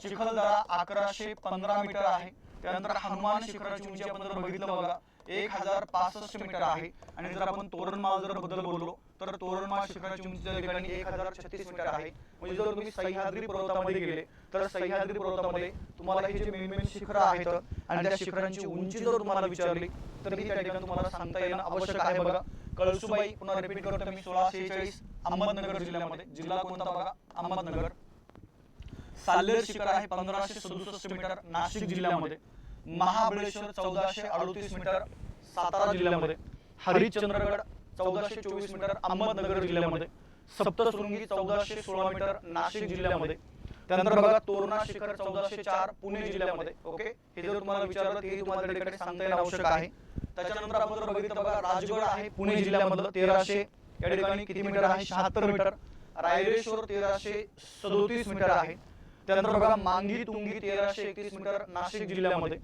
चिखलदरा 1115 मीटर आहे. त्यानंतर हनुमान शिखराची उंची आपण जर बघितलं बघा 1065 मीटर आहे. आणि जर आपण तोरणमाळ जर बद्दल बोललो तर तोरणमाळ शिखराची उंची त्या ठिकाणी 1036 मीटर आहे. म्हणजे जर तुम्ही सह्याद्री पर्वतामध्ये गेले तर सह्याद्री पर्वतामध्ये तुम्हाला हे जे मेन शिखर आहेत आणि त्या शिखरांची उंची जर तुम्हाला विचारली तर ती त्या ठिकाणी तुम्हाला सांगता येणं आवश्यक आहे बघा. कळसुबाई पुन्हा रिपीट करतो मी 1646 अहमदनगर जिल्ह्यामध्ये. जिल्हा कोणता बघा? अहमदनगर. साल्हेर शिखर आहे 1567 मीटर नाशिक जिल्ह्यामध्ये. महाबळेश्वर 1438 मीटर सातारा जिल्ह्यामध्ये. हरिश्चंद्रगड 1424 मीटर अहमदनगर जिल्ह्यामध्ये, सप्तशृंगी 1416 मीटर नाशिक जिल्ह्यामध्ये, त्यानंतर बघा तोरणा शिखर 1404 पुणे जिल्ह्यामध्ये. ओके, हे जर तुम्हाला विचारलं ते तुम्हाला त्या ठिकाणी सांगता येणं आवश्यक आहे. त्याच्यानंतर आपण जर बघितलं बघा राजगड आहे पुणे जिल्ह्यामधलं 1300 या ठिकाणी किती मीटर आहे 76 मीटर. रायरेश्वर 1337 मीटर आहे. त्यानंतर बघा मांगी तुंगी 1331 मीटर नाशिक जिल्ह्यामध्ये.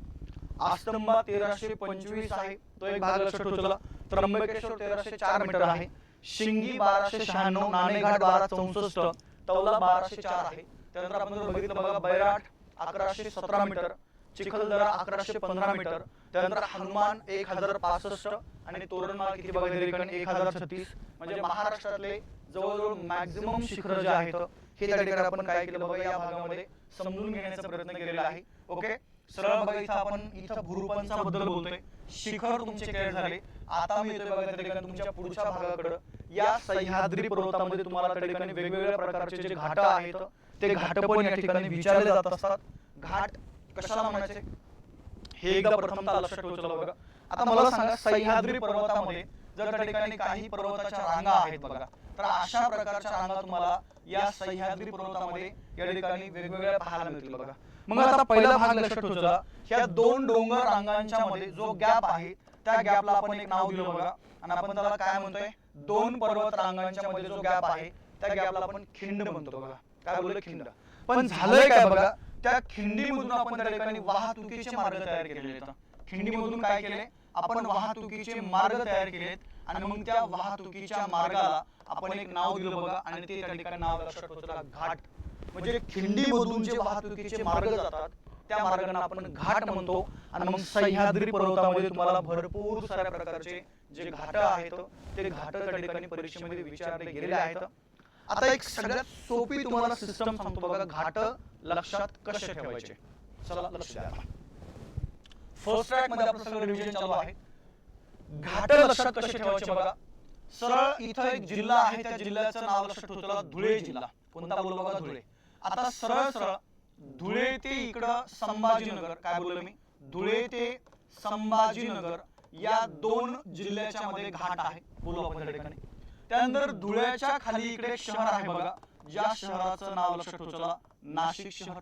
आस्तंबा 1325 आहे, तो एक भाग लक्षात ठेवा. त्र्यंबकेश्वर 1304 मीटर आहे. शिंगी 1296, नाणेघाट 1264, तौला 1204 आहे. त्यानंतर आपण जर बघितलं बघा बैराट 1117 मीटर, चिखलदरा 1115 मीटर. त्यानंतर हनुमान 1065 आणि तोरणमाळ किती बघा त्या ठिकाणी 1036. म्हणजे महाराष्ट्रातले जवळजवळ मॅक्झिमम शिखर जे आहेत हे त्या ठिकाणी आपण काय केलं बघा या भागामध्ये समजून घेण्याचा प्रयत्न केलेला आहे. ओके, सरळ बघा इथं आपण इथं भूरूपांचा बद्दल बोलतोय. शिखर तुमचे क्लिअर झाले. आता मी येतोय बघा त्या ठिकाणी तुमच्या पुढच्या भागाकडे. या सह्याद्री पर्वतामध्ये तुम्हाला त्या ठिकाणी वेगवेगळ्या प्रकारचे जे घाट आहेत ते घाट पण या ठिकाणी विचारले जात असतात. घाट कशाला म्हणायचे हे एकदा प्रथमतः लक्षात ठेवायचं बघा. आता मला सांगा सह्याद्री पर्वतामध्ये जर त्या ठिकाणी काही पर्वताच्या रांगा आहेत बघा, तर अशा प्रकारच्या रांगा तुम्हाला या सह्याद्री पर्वतामध्ये या ठिकाणी वेगवेगळ्या पाहायला मिळतील बघा. मग आता पहिला भाग लक्षात ठेवायचा, ह्या दोन डोंगर रांगांच्या मध्ये जो गॅप आहे त्या गॅपला आपण एक नाव दिलं बघा आणि आपण त्याला काय म्हणतोय, दोन पर्वत रांगांच्या मध्ये जो गॅप आहे त्या गॅपला आपण खिंड म्हणतो बघा. काय बोललो खिंड. पण झालंय काय बघा, त्या खिंडीमधून आपण त्या ठिकाणी वाहतुकीचे मार्ग तयार केलेले आहेत. खिंडीमधून काय केले आपण वाहतुकीचे मार्ग तयार केलेत आणि मग त्या वाहतुकीच्या मार्गाला आपण एक नाव दिलं बघा आणि ते त्या ठिकाणी नाव लक्षात ठेवायचं घाट. म्हणजे खिंडीमधून जे वाहतुकीचे मार्ग जातात त्या मार्गांना आपण घाट म्हणतो. आणि मग सह्याद्री पर्वतामध्ये तुम्हाला भरपूर साऱ्या प्रकारचे जे घाट आहेत ते घाट त्या ठिकाणी परीक्षेमध्ये विचारले गेलेले आहेत. आता एक सगळ्यात सोपी तुम्हाला सिस्टम सांगतो बघा, घाट लक्षात कसे ठेवायचे. चला लक्ष द्या. फर्स्ट ट्रॅक मध्ये आपलं सगळं रिव्हिजन चालू आहे. घाट लक्षात कसे ठेवायचे बघा. सरळ इथं एक जिल्हा आहे, त्या जिल्ह्याचं नाव लक्षात ठेवतो धुळे जिल्हा. कोणता बोललो बघा धुळे. आता सरळ सरळ धुळे ते इकडं संभाजीनगर, काय बोललो मी, धुळे ते संभाजीनगर या दोन जिल्ह्याच्या मध्ये घाट आहे बोलू आपण त्या ठिकाणी. त्यानंतर धुळ्याच्या खाली इकडे एक शहर आहे बघा, ज्या शहराचं नाव लक्षात ठेवायचं नाशिक शहर.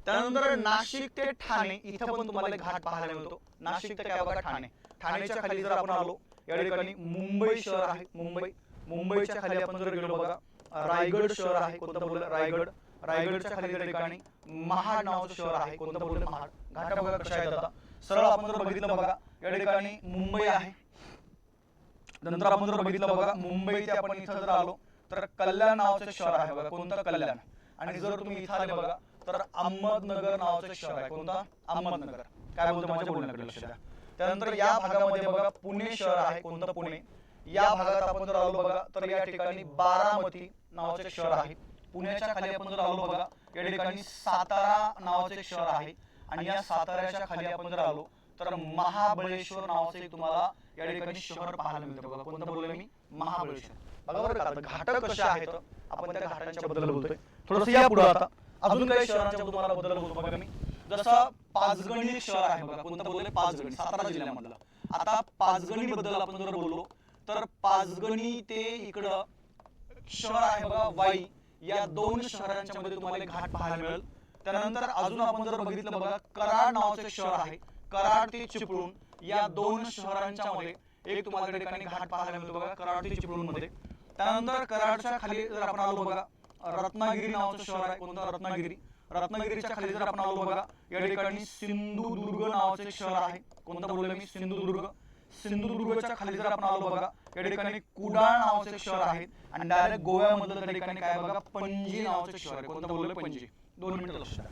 त्यानंतर नाशिक ते ठाणे इथं पण तुम्हाला घाट पाहायला मिळतो. नाशिक ते काय बघा ठाणे. ठाण्याच्या खाली जर आपण आलो या ठिकाणी मुंबई शहर आहे. मुंबईच्या खाली आपण जर गेलो बघा रायगड शहर आहे. कोणतं बोललं रायगड. रायगडच्या खाली त्या ठिकाणी महाड नावाचं शहर आहे. कोणतं बोललं महाड. घाट बघा कशा आहेत आता. सरळ आपण जर बघितलं बघा या ठिकाणी मुंबई आहे. नंतर आपण जर बघितलं बघा मुंबई ते आपण इथं जर आलो तर कल्याण नावाचं शहर आहे बघा. कोणतं कल्याण. आणि जर तुम्ही इथं आले बघा तर अहमदनगर नावाचं शहर आहे. कोणतं अहमदनगर. काय बोलतो माझ्या बोलण्याकडे लक्ष द्या. त्यानंतर या भागामध्ये बघा पुणे शहर आहे. कोणतं पुणे. या भागात आपण जर आलो बघा तर या ठिकाणी बारामती नावाचे शहर आहे. पुण्याच्या खाली आपण जर आलो बघा या ठिकाणी सातारा नावाचे शहर आहे. आणि या साताऱ्याच्या खाली आपण जर आलो तर महाबळेश्वर नावाचे एक तुम्हाला या ठिकाणी शहर पाहायला मिळतं बघा. कोणतं बोललो मी महाबळेश्वर. बघा बरं का घाट कसे आहेत आपण त्या घाटांच्या बद्दल बोलतोय. थोडंसं या पुढे आता अजून काही शहरांच्या तुम्हाला बद्दल बोलतो बघा मी. जसं पाचगणी शहर आहे बघा. कोणतं बोलले पाचगणी सातारा जिल्ह्यामधलं. आता पाचगणी बद्दल आपण जर बोललो तर पाचगणी ते इकडं शहर आहे बघा वाई. या दोन शहरांच्या मध्ये तुम्हाला घाट पाहायला मिळेल. त्यानंतर अजून आपण जर बघितलं बघा कराड नावाचं शहर आहे. कराड ते चिपळूण या दोन शहरांच्या मध्ये एक तुम्हाला त्या ठिकाणी घाट पाहायला मिळतो बघा कराड ते चिपळूण मध्ये. त्यानंतर कराडच्या खाली जर आपण आलो बघा रत्नागिरी नावाचं शहर आहे. कोणतं रत्नागिरी. रत्नागिरीच्या खाली जर आपण आलो बघा या ठिकाणी सिंधुदुर्ग नावाचं शहर आहे. कोणतं बोललो मी सिंधुदुर्ग. सिंधुदुर्गच्या खाली जर आपण आलो बघा या ठिकाणी कुडाळ नावाचे शहर आहे. आणि डायरेक्ट गोव्यामधलं त्या ठिकाणी काय बघा पणजी नावाचं शहर आहे. कोणतं बोललो पणजी. 2 मिनिटं लक्ष द्या.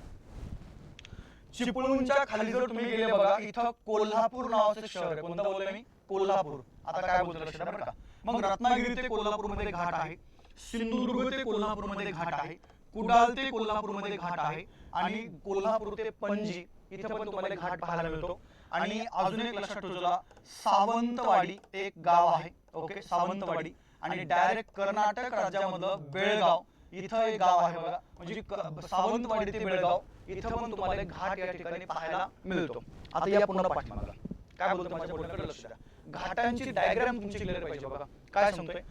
चिपळूणच्या खाली जर तुम्ही गेले बघा इथं कोल्हापूर नावाचं शहर आहे. कोणतं बोललो मी कोल्हापूर. आता काय बोलतो लक्ष द्या बरं का. मग रत्नागिरी ते कोल्हापूर मध्ये घाट आहे. सिंधुदुर्ग ते कोल्हापूर मध्ये घाट आहे. कुडाळ ते कोल्हापूर मध्ये घाट आहे. आणि कोल्हापूर ते पणजी इथं पण तुम्हाला घाट पाहायला मिळतो. आणि अजून एक लक्षात ठेवा सावंतवाडी एक गाव आहे. ओके सावंतवाडी. आणि डायरेक्ट कर्नाटक राज्यामधलं बेळगाव इथं एक गाव आहे बघा. म्हणजे सावंतवाडी ते बेळगाव इथं पण तुम्हाला घाट या ठिकाणी पाहायला मिळतो. आता या पुन्हा पाठीमागं काय बोलतो माझ्या बोलण्याकडे लक्ष द्या. घाटांची डायग्राम तुमची क्लिअर पाहिजे बघा. काय सांगतोय,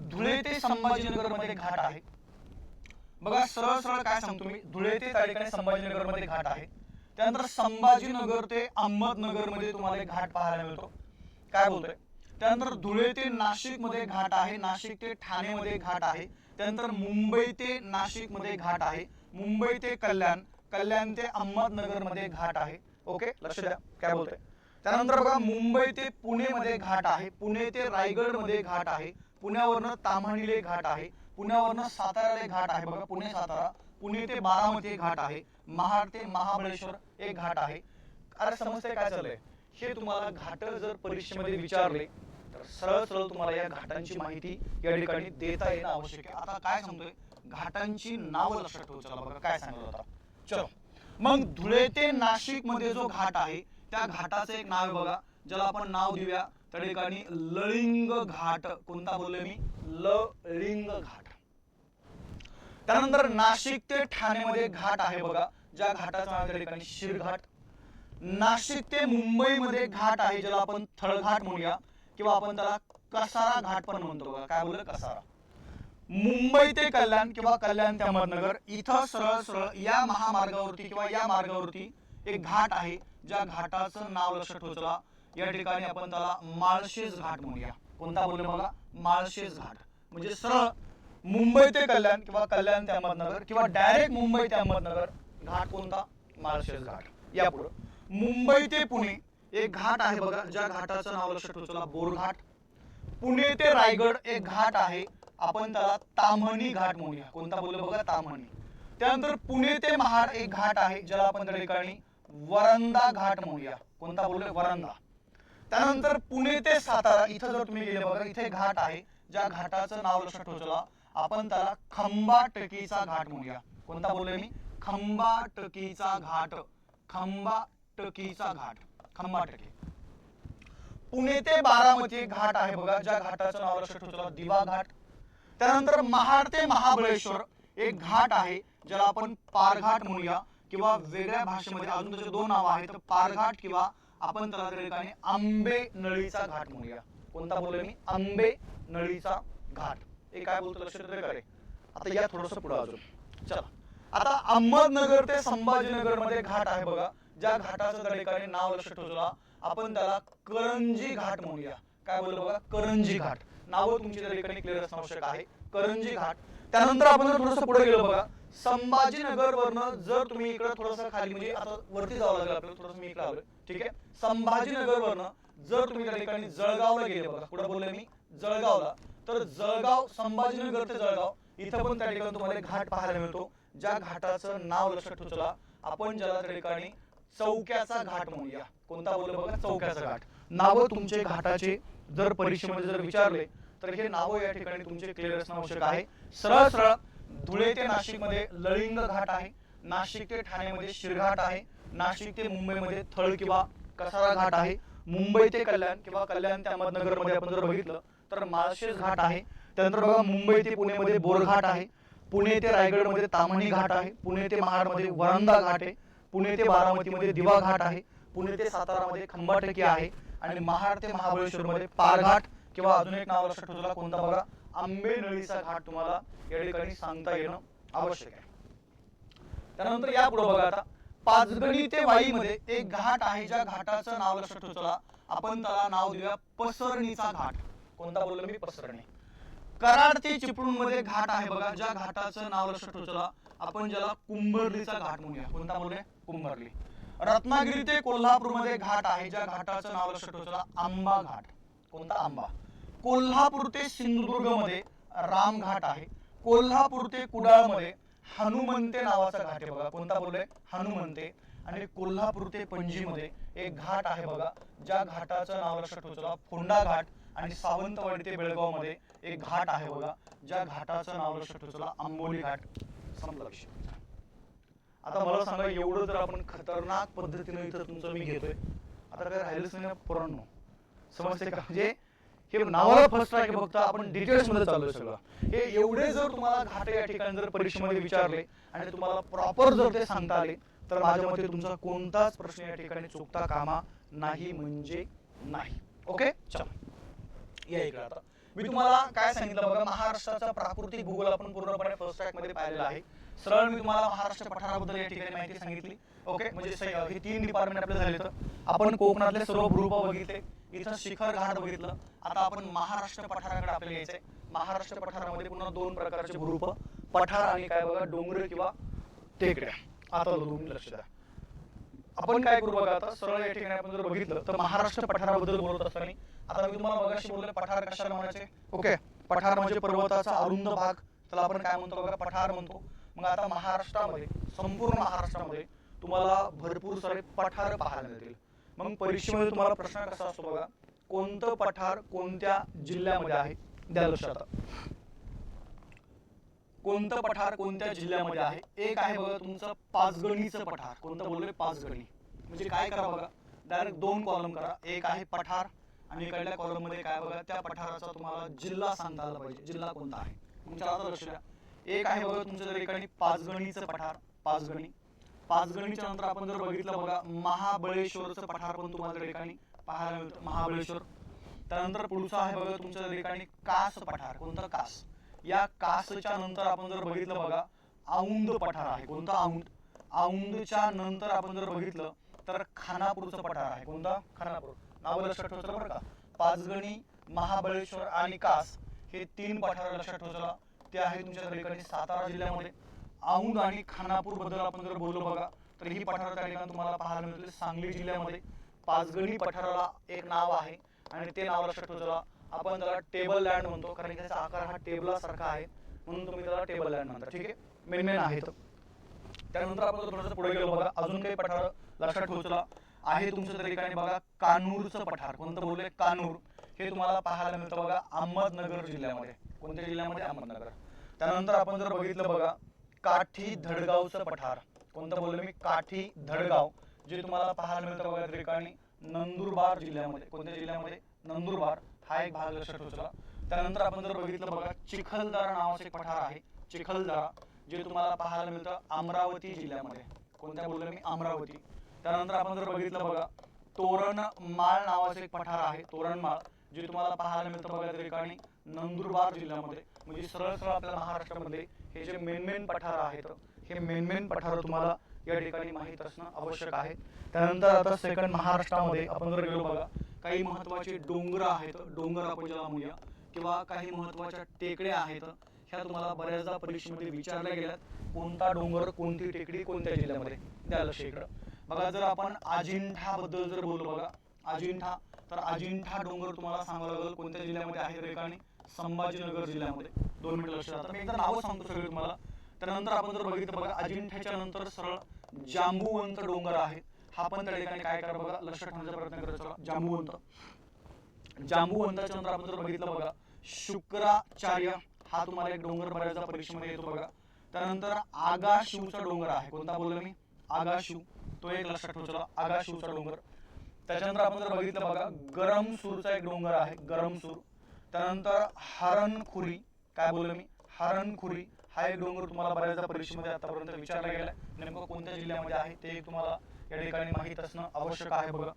धुळे ते संभाजीनगर मध्ये घाट आहे बघा. सरळ सरळ काय सांगतो मी, धुळे ते त्या ठिकाणी संभाजीनगर मध्ये घाट आहे. त्यानंतर संभाजीनगर ते अहमदनगर मध्ये तुम्हाला एक घाट पाहायला मिळतो. काय बोलतोय, त्यानंतर धुळे ते नाशिक मध्ये घाट आहे, नाशिक ते ठाणे मध्ये घाट आहे. त्यानंतर मुंबई ते नाशिक मध्ये घाट आहे, मुंबई ते कल्याण, कल्याण ते अहमदनगर मध्ये घाट आहे. ओके, लक्ष द्या काय बोलतोय. त्यानंतर बघा मुंबई ते पुणे मध्ये घाट आहे, पुणे ते रायगड मध्ये घाट आहे, पुण्यावरनं ताम्हाणीले घाट आहे, पुण्यावरनं साताऱ्याला घाट आहे बघा, पुणे सातारा, पुणे ते बारामती घाट आहे, महाड ते महाबळेश्वर एक घाट आहे. अरे समजते काय चाललंय, हे तुम्हाला घाट जर परीक्षेमध्ये विचारले तर सरळ सरळ तुम्हाला या घाटांची माहिती या ठिकाणी देता येणं आवश्यक आहे. आता काय सांगतोय, घाटांची नावं लक्षात ठेवू. चला बघा काय सांगत होता. चलो मग धुळे ते नाशिक मध्ये जो घाट आहे त्या घाटाचं एक नाव आहे बघा, ज्याला आपण नाव देऊया त्या ठिकाणी लळिंग घाट. कोणता बोललोय मी, लळिंग घाट. त्यानंतर नाशिक ते ठाणे मध्ये घाट आहे बघा, ज्या घाटाचं नाव त्या ठिकाणी शिरघाट. नाशिक ते मुंबई मध्ये घाट आहे, ज्याला आपण थळघाट म्हणूया किंवा आपण त्याला कसारा घाट पण म्हणतो बघा. काय बोललं, कसारा. मुंबई ते कल्याण किंवा कल्याण ते अहमदनगर, इथं सरळ सरळ या महामार्गावरती किंवा या मार्गावरती एक घाट आहे, ज्या घाटाचं नाव लक्षात ठेवा. या ठिकाणी आपण त्याला माळशेज घाट म्हणूया. कोणता बोललो बघा, माळशेज घाट. म्हणजे सरळ मुंबई ते कल्याण किंवा कल्याण ते अहमदनगर किंवा डायरेक्ट मुंबई ते अहमदनगर घाट कोणता, माळशेज घाट. यापुढे मुंबई ते पुणे एक घाट आहे बघा, ज्या घाटाचं नाव लक्षात ठेवा, बोरघाट. पुणे ते रायगड एक घाट आहे, आपण त्याला ताम्हाणी घाट म्हणूया. कोणता बोललो बघा, ताम्हाणी. त्यानंतर पुणे ते महाड एक घाट आहे, ज्याला आपण त्या ठिकाणी वरंदा घाट म्हणूया. कोणता बोललो, वरंदा. त्यानंतर पुणे ते सातारा इथं जर तुम्ही गेले बघा, इथे घाट आहे, ज्या घाटाचं नाव लक्षात ठेवा, आपण त्याला खंबाटकीचा घाट म्हणूया. कोणता बोललोय मी, खंबाटकीचा घाट, खंबाटकीचा घाट, खंबाटकी. पुणे ते बारामती घाट आहे बघा, ज्या घाटाचं नाव लक्षात ठेवा, दिवा घाट. त्यानंतर महाड ते महाबळेश्वर एक घाट आहे, ज्याला आपण पारघाट म्हणूया किंवा वेगळ्या भाषेमध्ये अजून त्याचे दोन नाव आहेत, पारघाट किंवा आपण त्याला त्या ठिकाणी आंबे नळीचा घाट म्हणूया. कोणता बोललोय मी, आंबे नळीचा घाट. हे काय बोलतो लक्षात करे. आता या थोडस पुढे अजून चला. आता अहमदनगर ते संभाजीनगर मध्ये घाट आहे बघा, ज्या घाटाचं त्या ठिकाणी नाव लक्षात ठेवा, आपण त्याला करंजी घाट म्हणूया. काय बोललो बघा, करंजी घाट. नाव तुमची त्या ठिकाणी क्लिअर असणं आवश्यक आहे, करंजी घाट. त्यानंतर आपण थोडंसं पुढे गेलो बघा, संभाजीनगर वरनं जर तुम्ही इकडे थोडंसं खाली म्हणजे आता वरती जावं लागेल आपल्याला, थोडंसं मी इकडे आलोय, ठीक आहे. संभाजीनगर वरनं जर तुम्ही त्या ठिकाणी जळगावला गेले बघा, पुढे बोललोय मी जळगावला, तर जळगाव संभाजीनगर ते जळगाव इथं पण त्या ठिकाणी तुम्हाला घाट पाहायला मिळतो, ज्या घाटाचं नाव लक्षात ठेवा, आपण ज्याला त्या ठिकाणी चौक्याचा घाट म्हणूया. कोणता बोललो बघा, चौक्याचा घाट. नाव तुमचे घाटाचे जर परीक्षेमध्ये जर विचारले तर हे नाव या ठिकाणी तुमचे क्लिअर असणं आवश्यक आहे. सरळ सरळ धुळे ते नाशिक मध्ये लळिंग घाट आहे, नाशिक ते ठाणे मध्ये शिरघाट आहे, नाशिक ते मुंबई मध्ये थळ किंवा कसारा घाट आहे, मुंबई ते कल्याण किंवा कल्याण ते अहमदनगर मध्ये आपण जर बघितलं तर माळशेज घाट आहे. त्यानंतर बघा मुंबई ते पुणे मध्ये बोरघाट आहे, पुणे ते रायगड मध्ये ताम्हाणी घाट आहे, पुणे ते महाड मध्ये वरंदा घाट आहे, पुणे ते बारामती मध्ये दिवा घाट आहे, पुणे ते सातारा मध्ये खंबाटकी आहे आणि महाड ते महाबळेश्वर मध्ये पारघाट किंवा अजून एक नाव लक्षात ठेवा, कोणता बघा, आंबेनळीचा घाट तुम्हाला या ठिकाणी सांगता येणं आवश्यक आहे. त्यानंतर या पुढे बघा, आता पाचगणी ते वाई मध्ये एक घाट आहे, ज्या घाटाचं नाव लक्षात ठेवा, आपण त्याला नाव देऊया पसरणीचा घाट. कोणता बोललो मी, पसरणी. कराड ते चिपळूण मध्ये घाट आहे बघा, ज्या घाटाचं नाव लक्षात ठेवा, आपण ज्याला कुंभर्लीचा घाट म्हणूया. कोणता बोललोय, कुंभर्ली. रत्नागिरी ते कोल्हापूर मध्ये घाट आहे, ज्या घाटाचं नाव लक्षात ठेवा, आंबा घाट. कोणता, आंबा. कोल्हापूर ते सिंधुदुर्ग मध्ये रामघाट आहे, कोल्हापूर ते कुडाळ मध्ये हनुमंते नावाचा घाट आहे बघा. कोणता बोललोय, हनुमंते. आणि कोल्हापूर ते पणजी मध्ये एक घाट आहे बघा, ज्या घाटाचं नाव लक्षात ठेवा, फोंडा घाट. आणि सावंतवाडी ते बेळगाव मध्ये एक घाट आहे बघा, ज्या घाटाचं नाव लक्षात ठेवा, आंबोली घाट. संपला विषय. आता मला सांगा, एवढं जर आपण खतरनाक पद्धतीने इथं तुमचं मी घेतोय, आता काय राहिलंच नाही पुरांनो, समजते का. म्हणजे हे नावाला फर्स्ट आहे फक्त, आपण डिटेल्स मध्ये चाललोय सगळं. हे एवढे जर तुम्हाला घाट या ठिकाणी जर परीक्षेमध्ये विचारले आणि तुम्हाला प्रॉपर जर ते सांगता आले तर माझ्या मते तुमचा कोणताच प्रश्न या ठिकाणी चुकता कामा नाही म्हणजे नाही. ओके चला या इकडे. आता मी तुम्हाला काय सांगितलं बघा, महाराष्ट्राचा प्राकृतिक भूगोल आपण पूर्णपणे फर्स्ट ट्रॅक मध्ये पाहिलेला आहे. सरळ मी तुम्हाला महाराष्ट्र पठाराबद्दल या ठिकाणी माहिती सांगितली. ओके म्हणजे हे 3 डिपार्टमेंट आपले झाले. तर आपण कोकणातले सर्व भूरूप बघितले, इथं शिखर घाट बघितलं. आता आपण महाराष्ट्र पठाराकडे आपल्याला यायचंय. महाराष्ट्र पठारामध्ये पुन्हा 2 प्रकारचे भूरूप, पठार आणि काय बघा डोंगर किंवा टेकड्या. आता तुम्ही लक्ष द्या. आपण काय करू बघा, आता सरळ या ठिकाणी आपण जर बघितलं तर महाराष्ट्र पठाराबद्दल बोलत असताना आता मी तुम्हाला मगाशी बोलले पठार कशाला म्हणायचे. ओके पठार म्हणजे पर्वताचा अरुंद भाग, त्याला आपण काय म्हणतो बघा पठार म्हणतो. मग आता महाराष्ट्रामध्ये संपूर्ण महाराष्ट्रामध्ये तुम्हाला भरपूर सारे पठार पाहायला मिळतील. मग परीक्षेमध्ये तुम्हाला प्रश्न कसा असतो बघा, कोणतं पठार कोणत्या जिल्ह्यामध्ये आहे द्या लक्षात. कोणतं पठार कोणत्या जिल्ह्यामध्ये आहे. एक आहे बघा तुमचं पाचगणीचं पठार. कोणतं बोलले पाचगणी. म्हणजे काय करा बघा, डायरेक्ट 2 कॉलम करा. एक आहे पठार आणि इकडल्या कॉलम मध्ये काय बघा त्या पठाराचा तुम्हाला जिल्हा सांगता आला पाहिजे, जिल्हा कोणता आहे. तुमच्या आता लक्ष द्या. एक आहे बघा तुमच्या जर एकाने पाचगणीचं पठार, पाचगणी. पाचगणीच्या नंतर आपण जर बघितलं बघा महाबळेश्वरचं पठार पण तुम्हाला त्या ठिकाणी पाहायला मिळतं, महाबळेश्वर. त्यानंतर पुढचा आहे बघा तुमच्या ठिकाणी कास पठार. कोणतं कास. या कासच्या नंतर आपण जर बघितलं बघा औंध पठार आहे. कोणता औंध. औंधच्या नंतर आपण जर बघितलं तर खानापूरचं पठार आहे. कोणता खानापूर. नाव लक्षात ठेवायचं बरं का. पाचगणी, महाबळेश्वर आणि कास हे 3 पठार लक्षात ठेवायचं. ते आहे तुमच्या ठिकाणी सातारा जिल्ह्यामध्ये. औंध आणि खानापूर बद्दल आपण जर बोललो बघा तर ही पठार त्या ठिकाणी तुम्हाला पाहायला मिळतील सांगली जिल्ह्यामध्ये. पाचगणी पठाराला एक नाव आहे आणि ते नाव लक्षात ठेवायचं. आपण त्याला टेबल लँड म्हणतो, कारण त्याचा आकार हा टेबला सारखा आहे म्हणून तुम्ही त्याला टेबल लँड म्हणता. ठीक आहे मेन आहेत. त्यानंतर आपण जर थोडंसं पुढे गेलो बघा अजून काही पठार लक्षात ठेवायचं आहे तुमच्या ठिकाणी बघा कान्हूरचं पठार. कोणतं बोलले कान्हूर. हे तुम्हाला पाहायला मिळतं बघा अहमदनगर जिल्ह्यामध्ये. कोणत्या जिल्ह्यामध्ये अहमदनगर. त्यानंतर आपण जर बघितलं बघा काठी धडगावचं पठार. कोणतं बोलले मी काठी धडगाव, जे तुम्हाला पाहायला मिळतं बघा त्या ठिकाणी नंदुरबार जिल्ह्यामध्ये. कोणत्या जिल्ह्यामध्ये नंदुरबार हा एक भाग लक्षात ठेवायचा. त्यानंतर आपण जर बघितलं बघा चिखलदरा नावाचं एक पठार आहे, चिखलदरा, जे तुम्हाला पाहायला मिळतं अमरावती जिल्ह्यामध्ये. कोणत्या बोलले मी अमरावती. त्यानंतर आपण जर बघितलं बघा तोरणमाळ नावाचं एक पठार आहे, तोरणमाळ, जे तुम्हाला पाहायला मिळतं बघा त्या ठिकाणी नंदुरबार जिल्ह्यामध्ये. म्हणजे सरळ सरळ आपल्या महाराष्ट्रामध्ये हे जे मेन पठार आहेत हे मेन पठार तुम्हाला या ठिकाणी माहित असणं आवश्यक आहे. त्यानंतर आता सेकंड महाराष्ट्रामध्ये आपण जर गेलो बघा काही महत्त्वाचे डोंगर आहेत, डोंगर आपण ज्याला म्हणूया, किंवा काही महत्त्वाच्या टेकड्या आहेत. ह्या तुम्हाला बऱ्याचदा परीक्षेमध्ये विचारल्या गेल्यात. कोणता डोंगर कोणती टेकडी कोणत्या जिल्ह्यामध्ये द्या लक्ष इकडं बघा. जर आपण अजिंठा बद्दल जर बोललो बघा अजिंठा, तर अजिंठा डोंगर तुम्हाला सांगावं लागेल कोणत्या जिल्ह्यामध्ये आहे त्या ठिकाणी संभाजीनगर जिल्ह्यामध्ये. 2 मिनिट लक्ष द्या. मी एकदा नावं सांगतो सगळे तुम्हाला. त्यानंतर आपण जर बघितलं बघा अजिंठ्याच्या नंतर सरळ जांबुवंत डोंगर आहे. हा पण त्या ठिकाणी काय करा बघा लक्षात ठेवण्याचा प्रयत्न करायचा. जांबुवंत. जांबुवंताच्या नंतर आपण जर बघितलं बघा शुक्राचार्य हा तुम्हाला एक डोंगर बऱ्याचदा परीक्षेमध्ये येतो बघा. त्यानंतर आगाशिवचा डोंगर आहे. कोणता बोललो मी आगाशिव, तो एक लक्षात ठेवायचा आगाशिवचा डोंगर. त्याच्यानंतर आपण जर बघितलं बघा गरमसूरचा एक डोंगर आहे, गरमसूर. त्यानंतर हरणखुरी, काय बोललो मी हरणखुरी, हा एक डोंगर तुम्हाला बऱ्याचदा परीक्षेमध्ये आतापर्यंत विचारला गेला. नेमकं कोणत्या जिल्ह्यामध्ये आहे ते एक तुम्हाला या ठिकाणी माहित असणं आवश्यक आहे बघा.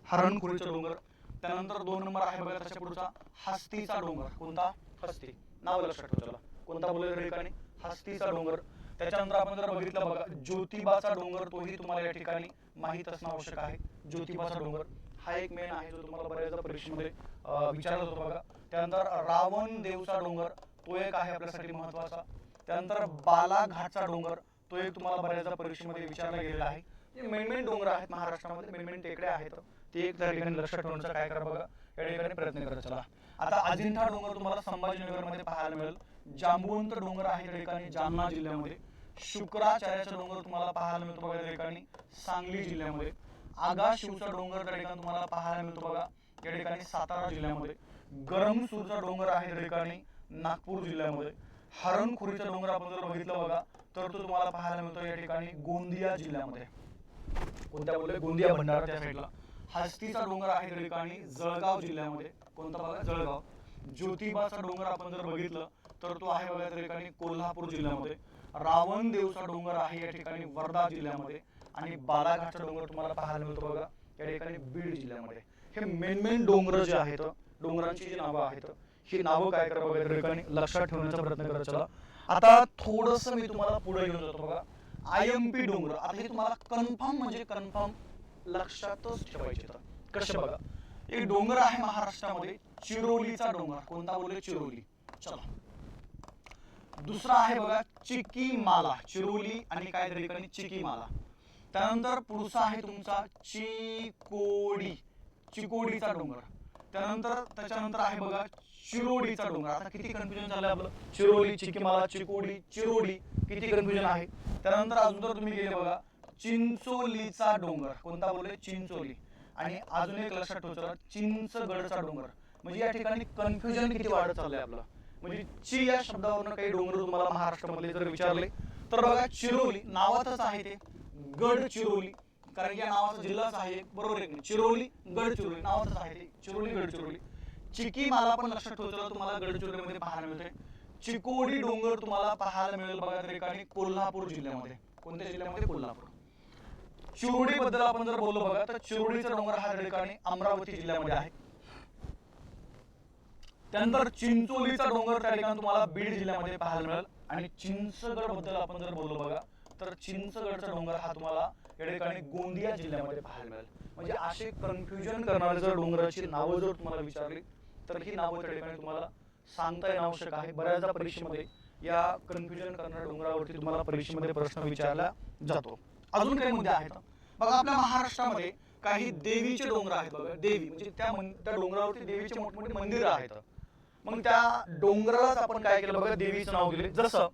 हरणखुरीचा डोंगर. त्यानंतर 2 नंबर आहे बघा त्याच्या पुढचा हस्तीचा डोंगर. कोणता हस्ती, नाव लक्षात ठेवायचं. कोणता बोललो त्या ठिकाणी हस्तीचा डोंगर. त्याच्यानंतर आपण जर बघितलं बघा ज्योतिबाचा डोंगर, तोही तुम्हाला या ठिकाणी माहित असणं आवश्यक आहे. ज्योतिबाचा डोंगर हा एक मेन आहे जो तुम्हाला बऱ्याचदा परीक्षेमध्ये विचारला जातो बघा. त्यानंतर रावण देवचा डोंगर, तो एक आहे आपल्यासाठी महत्वाचा. त्यानंतर बालाघाटचा डोंगर, तो एक तुम्हाला बऱ्याचदा परीक्षेमध्ये विचारला गेलेला आहे. मेन डोंगर आहेत महाराष्ट्रामध्ये, मेन टेकड्या आहेत, ते एक त्या ठिकाणी लक्षात ठेवण्याचा काय करा बघा या ठिकाणी प्रयत्न करत चला. आता अजिंठा डोंगर तुम्हाला संभाजीनगरमध्ये पाहायला मिळेल. जांबुवंत डोंगर आहे त्या ठिकाणी जालना जिल्ह्यामध्ये. शुक्राचार्याचा डोंगर तुम्हाला पाहायला मिळतो बघा त्या ठिकाणी सांगली जिल्ह्यामध्ये. आगाशिवचा डोंगर त्या ठिकाणी तुम्हाला पाहायला मिळतो बघा या ठिकाणी सातारा जिल्ह्यामध्ये. गरमसूरचा डोंगर आहे त्या ठिकाणी नागपूर जिल्ह्यामध्ये. हरणखुरीचा डोंगर आपण जर बघितलं बघा तर तो तुम्हाला पाहायला मिळतो या ठिकाणी गोंदिया जिल्ह्यामध्ये. कोणत्या बोलले गोंदिया भंडारा त्या साईडला. हस्तीचा डोंगर आहे त्या ठिकाणी जळगाव जिल्ह्यामध्ये. कोणता बघा जळगाव. ज्योतिबाचा डोंगर आपण जर बघितलं तर तो आहे बघा त्या ठिकाणी कोल्हापूर जिल्ह्यामध्ये. रावण देवचा डोंगर आहे या ठिकाणी वर्धा जिल्ह्यामध्ये. आणि बालाघाटचा डोंगर तुम्हाला पाहायला मिळतो बघा या ठिकाणी बीड जिल्ह्यामध्ये. हे मेन डोंगर जे आहेत, डोंगरांची जी नावं आहेत, ही नावं काय करा बघा त्या ठिकाणी लक्षात ठेवण्याचा प्रयत्न करा. चला आता थोडस मी तुम्हाला पुढे घेऊन जातो बघा. IMP डोंगर, आता हे तुम्हाला कन्फर्म म्हणजे कन्फर्म लक्षातच ठेवायचे. तर कसे बघा, एक डोंगर आहे महाराष्ट्रामध्ये, चिरोलीचा डोंगर. कोणता बोलले? चिरोली. चला दुसरा आहे बघा चिकीमाला, चिरोली आणि काय त्या ठिकाणी चिकीमाला. त्यानंतर पुढचा आहे तुमचा चिकोडी, चिकोडीचा डोंगर. त्याच्यानंतर आहे बघा चिरोडीचा डोंगर. आता किती कन्फ्युजन झालं आपलं, चिरोली, चिकीमाला, चिकोडी, चिरोडी, किती कन्फ्युजन आहे. त्यानंतर अजून जर तुम्ही गेले बघा चिंचोलीचा डोंगर. कोणता बोलले? चिंचोली. आणि अजून एक लक्षात ठेवा चिंचगडचा डोंगर. म्हणजे या ठिकाणी कन्फ्युजन किती वाढत चाललंय आपलं. म्हणजे ची या शब्दावरून काही डोंगर तुम्हाला महाराष्ट्रामधले जर विचारले तर बघा चिरोली नावातच आहे ते गड चिरोली, कारण या नावाचा जिल्हाच आहे, बरोबर आहे. चिरोली गड चिरोली नावातच आहे ते, चिरोली गड चिरोली. चिकीमाला पण लक्षात ठेवतो तुम्हाला गडचिरोलीमध्ये पाहायला मिळते. चिकोडी डोंगर तुम्हाला पाहायला मिळेल बघा त्या ठिकाणी कोल्हापूर जिल्ह्यामध्ये. कोणत्या जिल्ह्यामध्ये? कोल्हापूर. चिरोडी बद्दल आपण जर बोललो बघा तर चिरोडीचा डोंगर हा त्या ठिकाणी अमरावती जिल्ह्यामध्ये आहे. त्यानंतर चिंचोलीचा डोंगर त्या ठिकाणी तुम्हाला बीड जिल्ह्यामध्ये पाहायला मिळेल. आणि चिंचगड बद्दल आपण जर बोललो बघा तर चिंचगडचा डोंगर हा तुम्हाला या ठिकाणी गोंदिया जिल्ह्यामध्ये पाहायला मिळेल. म्हणजे असे कन्फ्युजन करणारे जर डोंगराची नावं जर तुम्हाला विचारली तर ही नावं त्या ठिकाणी तुम्हाला सांगता येणं आवश्यक आहे. बऱ्याचदा परीक्षेमध्ये या कन्फ्युजन करणाऱ्या डोंगरावरती तुम्हाला परीक्षेमध्ये प्रश्न विचारला जातो. अजून काही मुद्दे आहेत बघा. आपल्या महाराष्ट्रामध्ये काही देवीचे डोंगर आहेत बघा. देवी म्हणजे त्या डोंगरावरती देवीचे मोठमोठे मंदिर आहेत. मग त्या डोंगरालाच आपण काय केलं बघा, देवीचं नाव दिले. जसं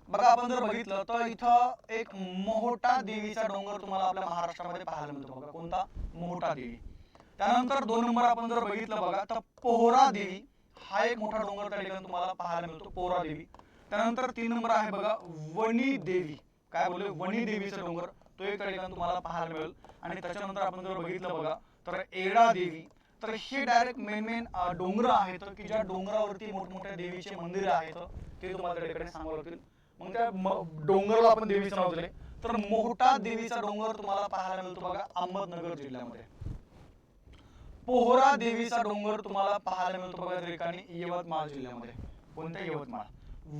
बघा आपण जर बघितलं तर इथं एक मोहोटा देवीचा डोंगर तुम्हाला आपल्या महाराष्ट्रामध्ये पाहायला मिळतो बघा. कोणता? मोहोटा देवी. त्यानंतर 2 नंबर आपण जर बघितलं बघा तर पोहरा देवी हा एक मोठा डोंगर त्या ठिकाणी तुम्हाला पाहायला मिळतो, पोहरा देवी. त्यानंतर 3 नंबर आहे बघा वणी देवी. काय बोलले? वणी देवीचा डोंगर, तो एक त्या ठिकाणी तुम्हाला पाहायला मिळेल. आणि त्याच्यानंतर आपण जर बघितलं बघा तर एडा देवी. तर हे डायरेक्ट मेन डोंगर आहेत की ज्या डोंगरावरती मोठमोठ्या देवीचे मंदिर आहेत ते तुम्हाला त्या ठिकाणी सांगावं लागतील. मग त्या डोंगराला आपण देवीचं नाव दिले. तर मोहोटा देवीचा डोंगर तुम्हाला पाहायला मिळतो बघा अहमदनगर जिल्ह्यामध्ये. पोहरा देवीचा डोंगर तुम्हाला पाहायला मिळतो बघा त्या ठिकाणी यवतमाळ जिल्ह्यामध्ये. कोणत्या? यवतमाळ.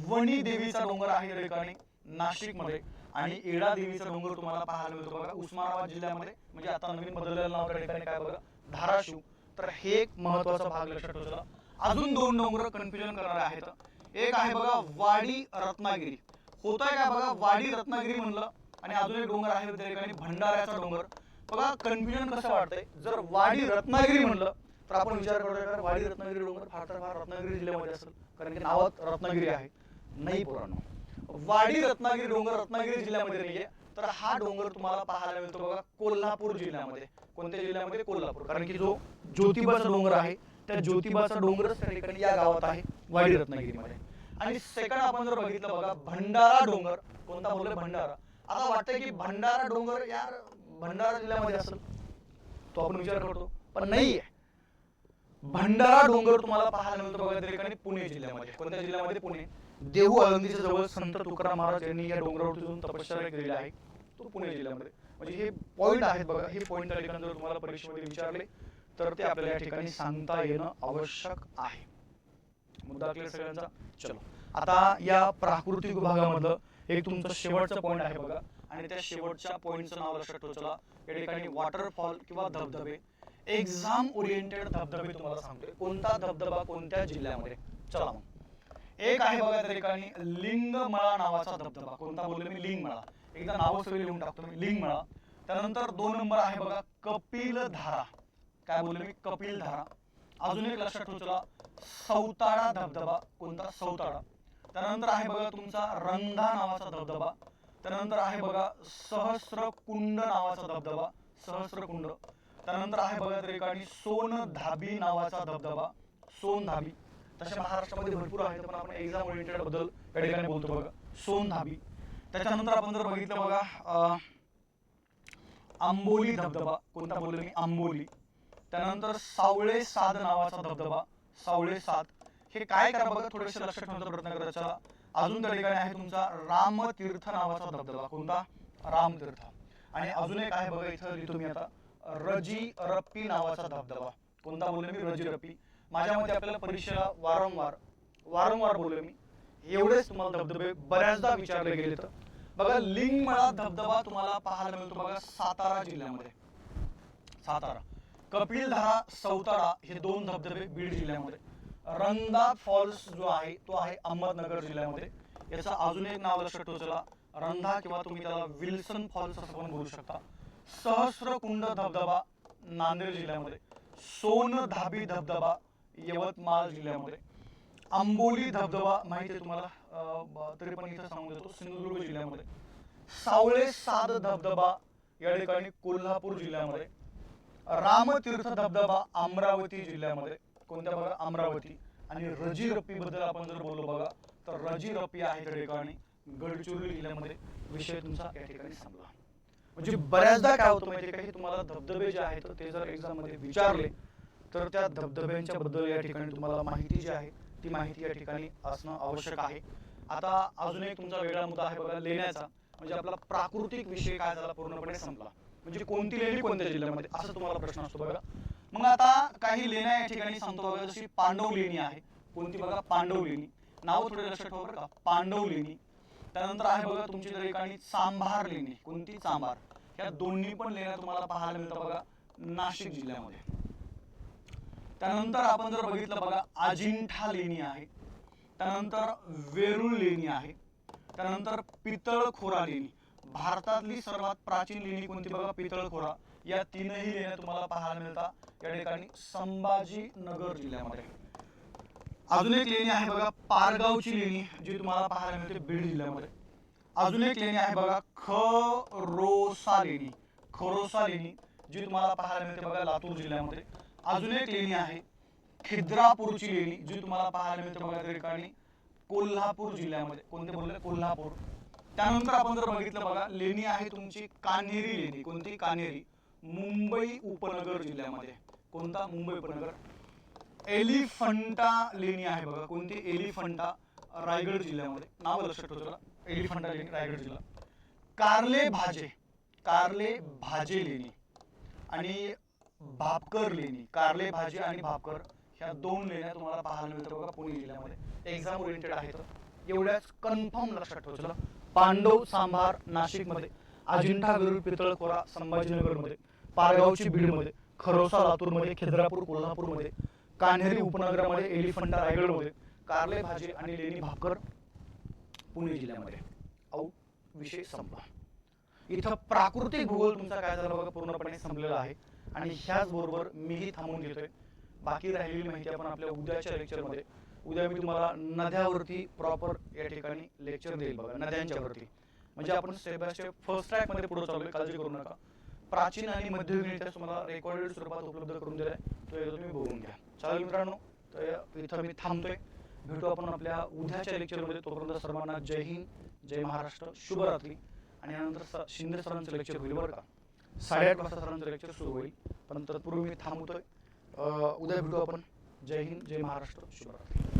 वणी देवीचा डोंगर आहे त्या ठिकाणी नाशिकमध्ये. आणि एडा देवीचा डोंगर तुम्हाला पाहायला मिळतो बघा उस्मानाबाद जिल्ह्यामध्ये. म्हणजे आता नवीन बदललेलं नाव त्या ठिकाणी काय बघा, धाराशिव. तर हे एक महत्वाचा भाग लक्षात ठेवा. अजून 2 डोंगर कन्फ्युजन करणारे आहेत. एक आहे बघा वाडी रत्नागिरी. होतंय काय बघा, वाडी रत्नागिरी म्हणलं. आणि अजून एक डोंगर आहे त्या ठिकाणी भंडाऱ्याचा डोंगर. बघा कन्फ्युजन कसं वाटतंय, जर वाडी रत्नागिरी म्हणलं तर आपण विचार करतो वाडी रत्नागिरी डोंगर फार तर फार रत्नागिरी जिल्ह्यामध्ये असेल, कारण की नावात रत्नागिरी आहे. नाही पोरांनो, वाडी रत्नागिरी डोंगर रत्नागिरी जिल्ह्यामध्ये नाहीये. तर हा डोंगर तुम्हाला पाहायला मिळतो बघा कोल्हापूर जिल्ह्यामध्ये. कोणत्या जिल्ह्यामध्ये? कोल्हापूर. कारण की जो ज्योतिबाचा डोंगर आहे त्या ज्योतिबाचा डोंगरच त्या ठिकाणी या गावात आहे, वाडी रत्नागिरीमध्ये. आणि सेकंड आपण जर बघितलं बघा भंडारा डोंगर. कोणता बोलले? भंडारा. आता वाटतंय की भंडारा डोंगर यार भंडारा जिल्ह्यामध्ये असेल, तो आपण विचार करतो, पण नाहीये. भंडारा डोंगर तुम्हाला पाहायला मिळतो बघा त्या ठिकाणी पुणे जिल्ह्यामध्ये. कोणत्या जिल्ह्यामध्ये? पुणे. देहू आळंदीच्या जवळ संत तुकाराम महाराज यांनी या डोंगरावरती जाऊन तपश्चर्या केलेली आहे, तो पुणे जिल्ह्यामध्ये. म्हणजे हे पॉईंट आहेत बघा. हे पॉईंट त्या ठिकाणी जर तुम्हाला परीक्षेमध्ये विचारले तर ते आपल्याला या ठिकाणी सांगता येणं आवश्यक आहे. मुद्दा क्लिअर सगळ्यांचा? चलो आता या प्राकृतिक विभागामधलं एक तुमचं शेवटचा पॉईंट आहे बघा. आणि त्या शेवटच्या पॉईंटचं नाव लक्षात ठेवा. या ठिकाणी वॉटरफॉल किंवा धबधबे, एक्झाम ओरिएंटेड धबधबे तुम्हाला सांगतोय. कोणता धबधबा कोणत्या जिल्ह्यामध्ये? चला मग एक आहे बघा त्या ठिकाणी लिंगमळा नावाचा धबधबा. कोणता बोलले मी? लिंगमळा. एकदा नाव सगळी लिहून टाकतो मी, लिंगमळा. त्यानंतर 2 नंबर आहे बघा कपिलधारा. काय बोलले मी? कपिलधारा. अजून एक लक्षात ठेवा सौताडा धबधबा. कोणता? सौताडा. त्यानंतर आहे बघा तुमचा रंधा नावाचा धबधबा. त्यानंतर आहे बघा सहस्रकुंड नावाचा धबधबा, सहस्रकुंड. त्यानंतर आहे बघा त्या ठिकाणी सोनधाबी नावाचा धबधबा, सोनधाबी. तसे महाराष्ट्रामध्ये भरपूर आहेत, पण आपण एक्झाम ओरिएंटेड बद्दल या ठिकाणी बोलतो बघा, सोनधाबी. त्याच्यानंतर आपण जर बघितलं बघा आंबोली धबधबा. कोणता बोललो मी? आंबोली. त्यानंतर सावळे साद नावाचा धबधबा, सावळे साद. हे काय करा बघा, थोडेसे लक्षात ठेवण्याचा प्रयत्न करायचा. अजून त्या ठिकाणी आहे तुमचा रामतीर्थ नावाचा धबधबा. कोणता? रामतीर्थ. आणि अजून एक आहे बघा, इथं लिहितो मी आता रजी रप्पी नावाचा धबधबा. कोणता बोललो मी? रजी रप्पी. माझ्या मते आपल्याला परीक्षेला वारंवार बोललो मी, एवढेच तुम्हाला धबधबे बऱ्याचदा विचारले गेले. तर बघा, लिंगमळा धबधबा तुम्हाला पाहायला मिळतो बघा सातारा जिल्ह्यामध्ये. सातारा. कपिलधारा, सौतारा हे दोन धबधबे बीड जिल्ह्यामध्ये. रंगनाथ फॉल्स जो आहे तो आहे अहमदनगर जिल्ह्यामध्ये. याचं अजून एक नाव लक्षात ठेवा, चला रंधा किंवा तुम्ही त्याला विल्सन फॉल्स असं पण बोलू शकता. सहस्रकुंड धबधबा नांदेड जिल्ह्यामध्ये. सोनधाबी धबधबा यवतमाळ जिल्ह्यामध्ये. आंबोली धबधबा माहिती आहे तुम्हाला, तरी पण इथं सांगून देतो, सिंधुदुर्ग जिल्ह्यामध्ये. सावळे साद धबधबा या ठिकाणी कोल्हापूर जिल्ह्यामध्ये. रामतीर्थ धबधबा अमरावती जिल्ह्यामध्ये. कोणत्या बघा? अमरावती. आणि रजी रप्पी बद्दल आपण जर बोललो बघा, तर रजी रप्पी आहे त्या ठिकाणी गडचिरोली जिल्ह्यामध्ये. विषय तुमचा या ठिकाणी संपला. म्हणजे बऱ्याचदा काय होतं माहिती का, हे तुम्हाला धबधबे जे आहेत ते जर एक्झाम मध्ये विचारले तर त्या धबधब्यांच्या बद्दल या ठिकाणी तुम्हाला माहिती जी आहे ती माहिती या ठिकाणी असणं आवश्यक आहे. आता अजून एक तुमचा वेगळा मुद्दा आहे बघा, लेण्याचा. म्हणजे आपला प्राकृतिक विषय काय झाला, पूर्णपणे संपला. म्हणजे कोणती लेणी कोणत्या जिल्ह्यामध्ये, असं तुम्हाला प्रश्न असतो बघा. मग आता काही लेण्या या ठिकाणी सांगतो बघा, जशी पांडव लेणी आहे. कोणती बघा? पांडव लेणी. नाव थोडे लक्षात ठेवा बरं का, पांडव लेणी. त्यानंतर आहे बघा तुमची त्या ठिकाणी चांभार लेणी. कोणती? चांभार. ह्या दोन्ही पण लेण्या तुम्हाला पाहायला मिळतात बघा नाशिक जिल्ह्यामध्ये. त्यानंतर आपण जर बघितलं बघा, अजिंठा लेणी आहे. त्यानंतर वेरूळ लेणी आहे. त्यानंतर पितळखोरा लेणी. भारतातली सर्वात प्राचीन लेणी कोणती बघा? पितळखोरा. या तीनही लेण्या तुम्हाला पाहायला मिळतात या ठिकाणी संभाजीनगर जिल्ह्यामध्ये. अजून एक लेणी आहे बघा पारगावची लेणी, जी तुम्हाला पाहायला मिळते बीड जिल्ह्यामध्ये. अजून एक लेणी आहे बघा खरोसा लेणी. खरोसा लेणी जी तुम्हाला पाहायला मिळते बघा लातूर जिल्ह्यामध्ये. अजून एक लेणी आहे खिद्रापूरची लेणी, जी तुम्हाला पाहायला मिळते बघा त्या ठिकाणी कोल्हापूर जिल्ह्यामध्ये. कोणते बोलले? कोल्हापूर. त्यानंतर आपण जर बघितलं बघा, लेणी आहे तुमची कान्हेरी लेणी. कोणती? कान्हेरी. मुंबई उपनगर जिल्ह्यामध्ये. कोणता? मुंबई उपनगर. एलिफंटा लेणी आहे बघा. कोणती? एलिफंटा. रायगड जिल्ह्यामध्ये. नाव लक्षात ठेवा, एलिफंटा लेणी, रायगड जिल्हा. कारले भाजे लेणी आणि भापकर लेणी. कारले भाजे आणि भापकर ह्या दोन लेण्या तुम्हाला पाहायला मिळतात बघा पुणे जिल्ह्यामध्ये. एक्झाम ओरिएंटेड आहे, तर एवढ्याच कन्फर्म लक्षात ठेवा. चला, पांडव चांभार नाशिकमध्ये. अजिंठा वेरूळ पितळखोरा संभाजीनगरमध्ये. पारगावची बीडमध्ये. खरोसा लातूरमध्ये. खिद्रापूर कोल्हापूरमध्ये. कान्हेरी उपनगरामध्ये. एलिफंटा रायगडमध्ये. कारले भाजे आणि लेणी भापकर पुणे जिल्ह्यामध्ये. विषय संपला. इथं प्राकृतिक भूगोल तुमचा काय झाला बघा पूर्णपणे संपलेला आहे. आणि ह्याच बरोबर मीही थांबून घेतोय. बाकी राहिलेली माहिती आपण आपल्या उद्याच्या लेक्चरमध्ये, उद्या मी तुम्हाला नद्यावरती प्रॉपर या ठिकाणी लेक्चर देईल बघा, नद्यांच्यावरती. म्हणजे आपण step by step first track मध्ये पुढे चाललोय, काळजी करू नका. प्राचीन आणि मध्ययुगीन इतिहास तुम्हाला रेकॉर्डेड स्वरूपात उपलब्ध करून दिलाय, तो तुम्ही बघून घ्या. चालेल मित्रांनो, तर इथं मी थांबतोय. भेटू आपण आपल्या उद्याच्या लेक्चरमध्ये. तोपर्यंत सर्वांना जय हिंद, जय महाराष्ट्र, शुभरात्री. आणि यानंतर शिंदे सरांचं लेक्चर होईल बरं का, 8:30 वाजता सरांचं लेक्चर सुरू होईल. पण तत्पूर्वी मी थांबतोय. उद्या भेटू आपण. जय हिंद, जय महाराष्ट्र, शुभरात्री.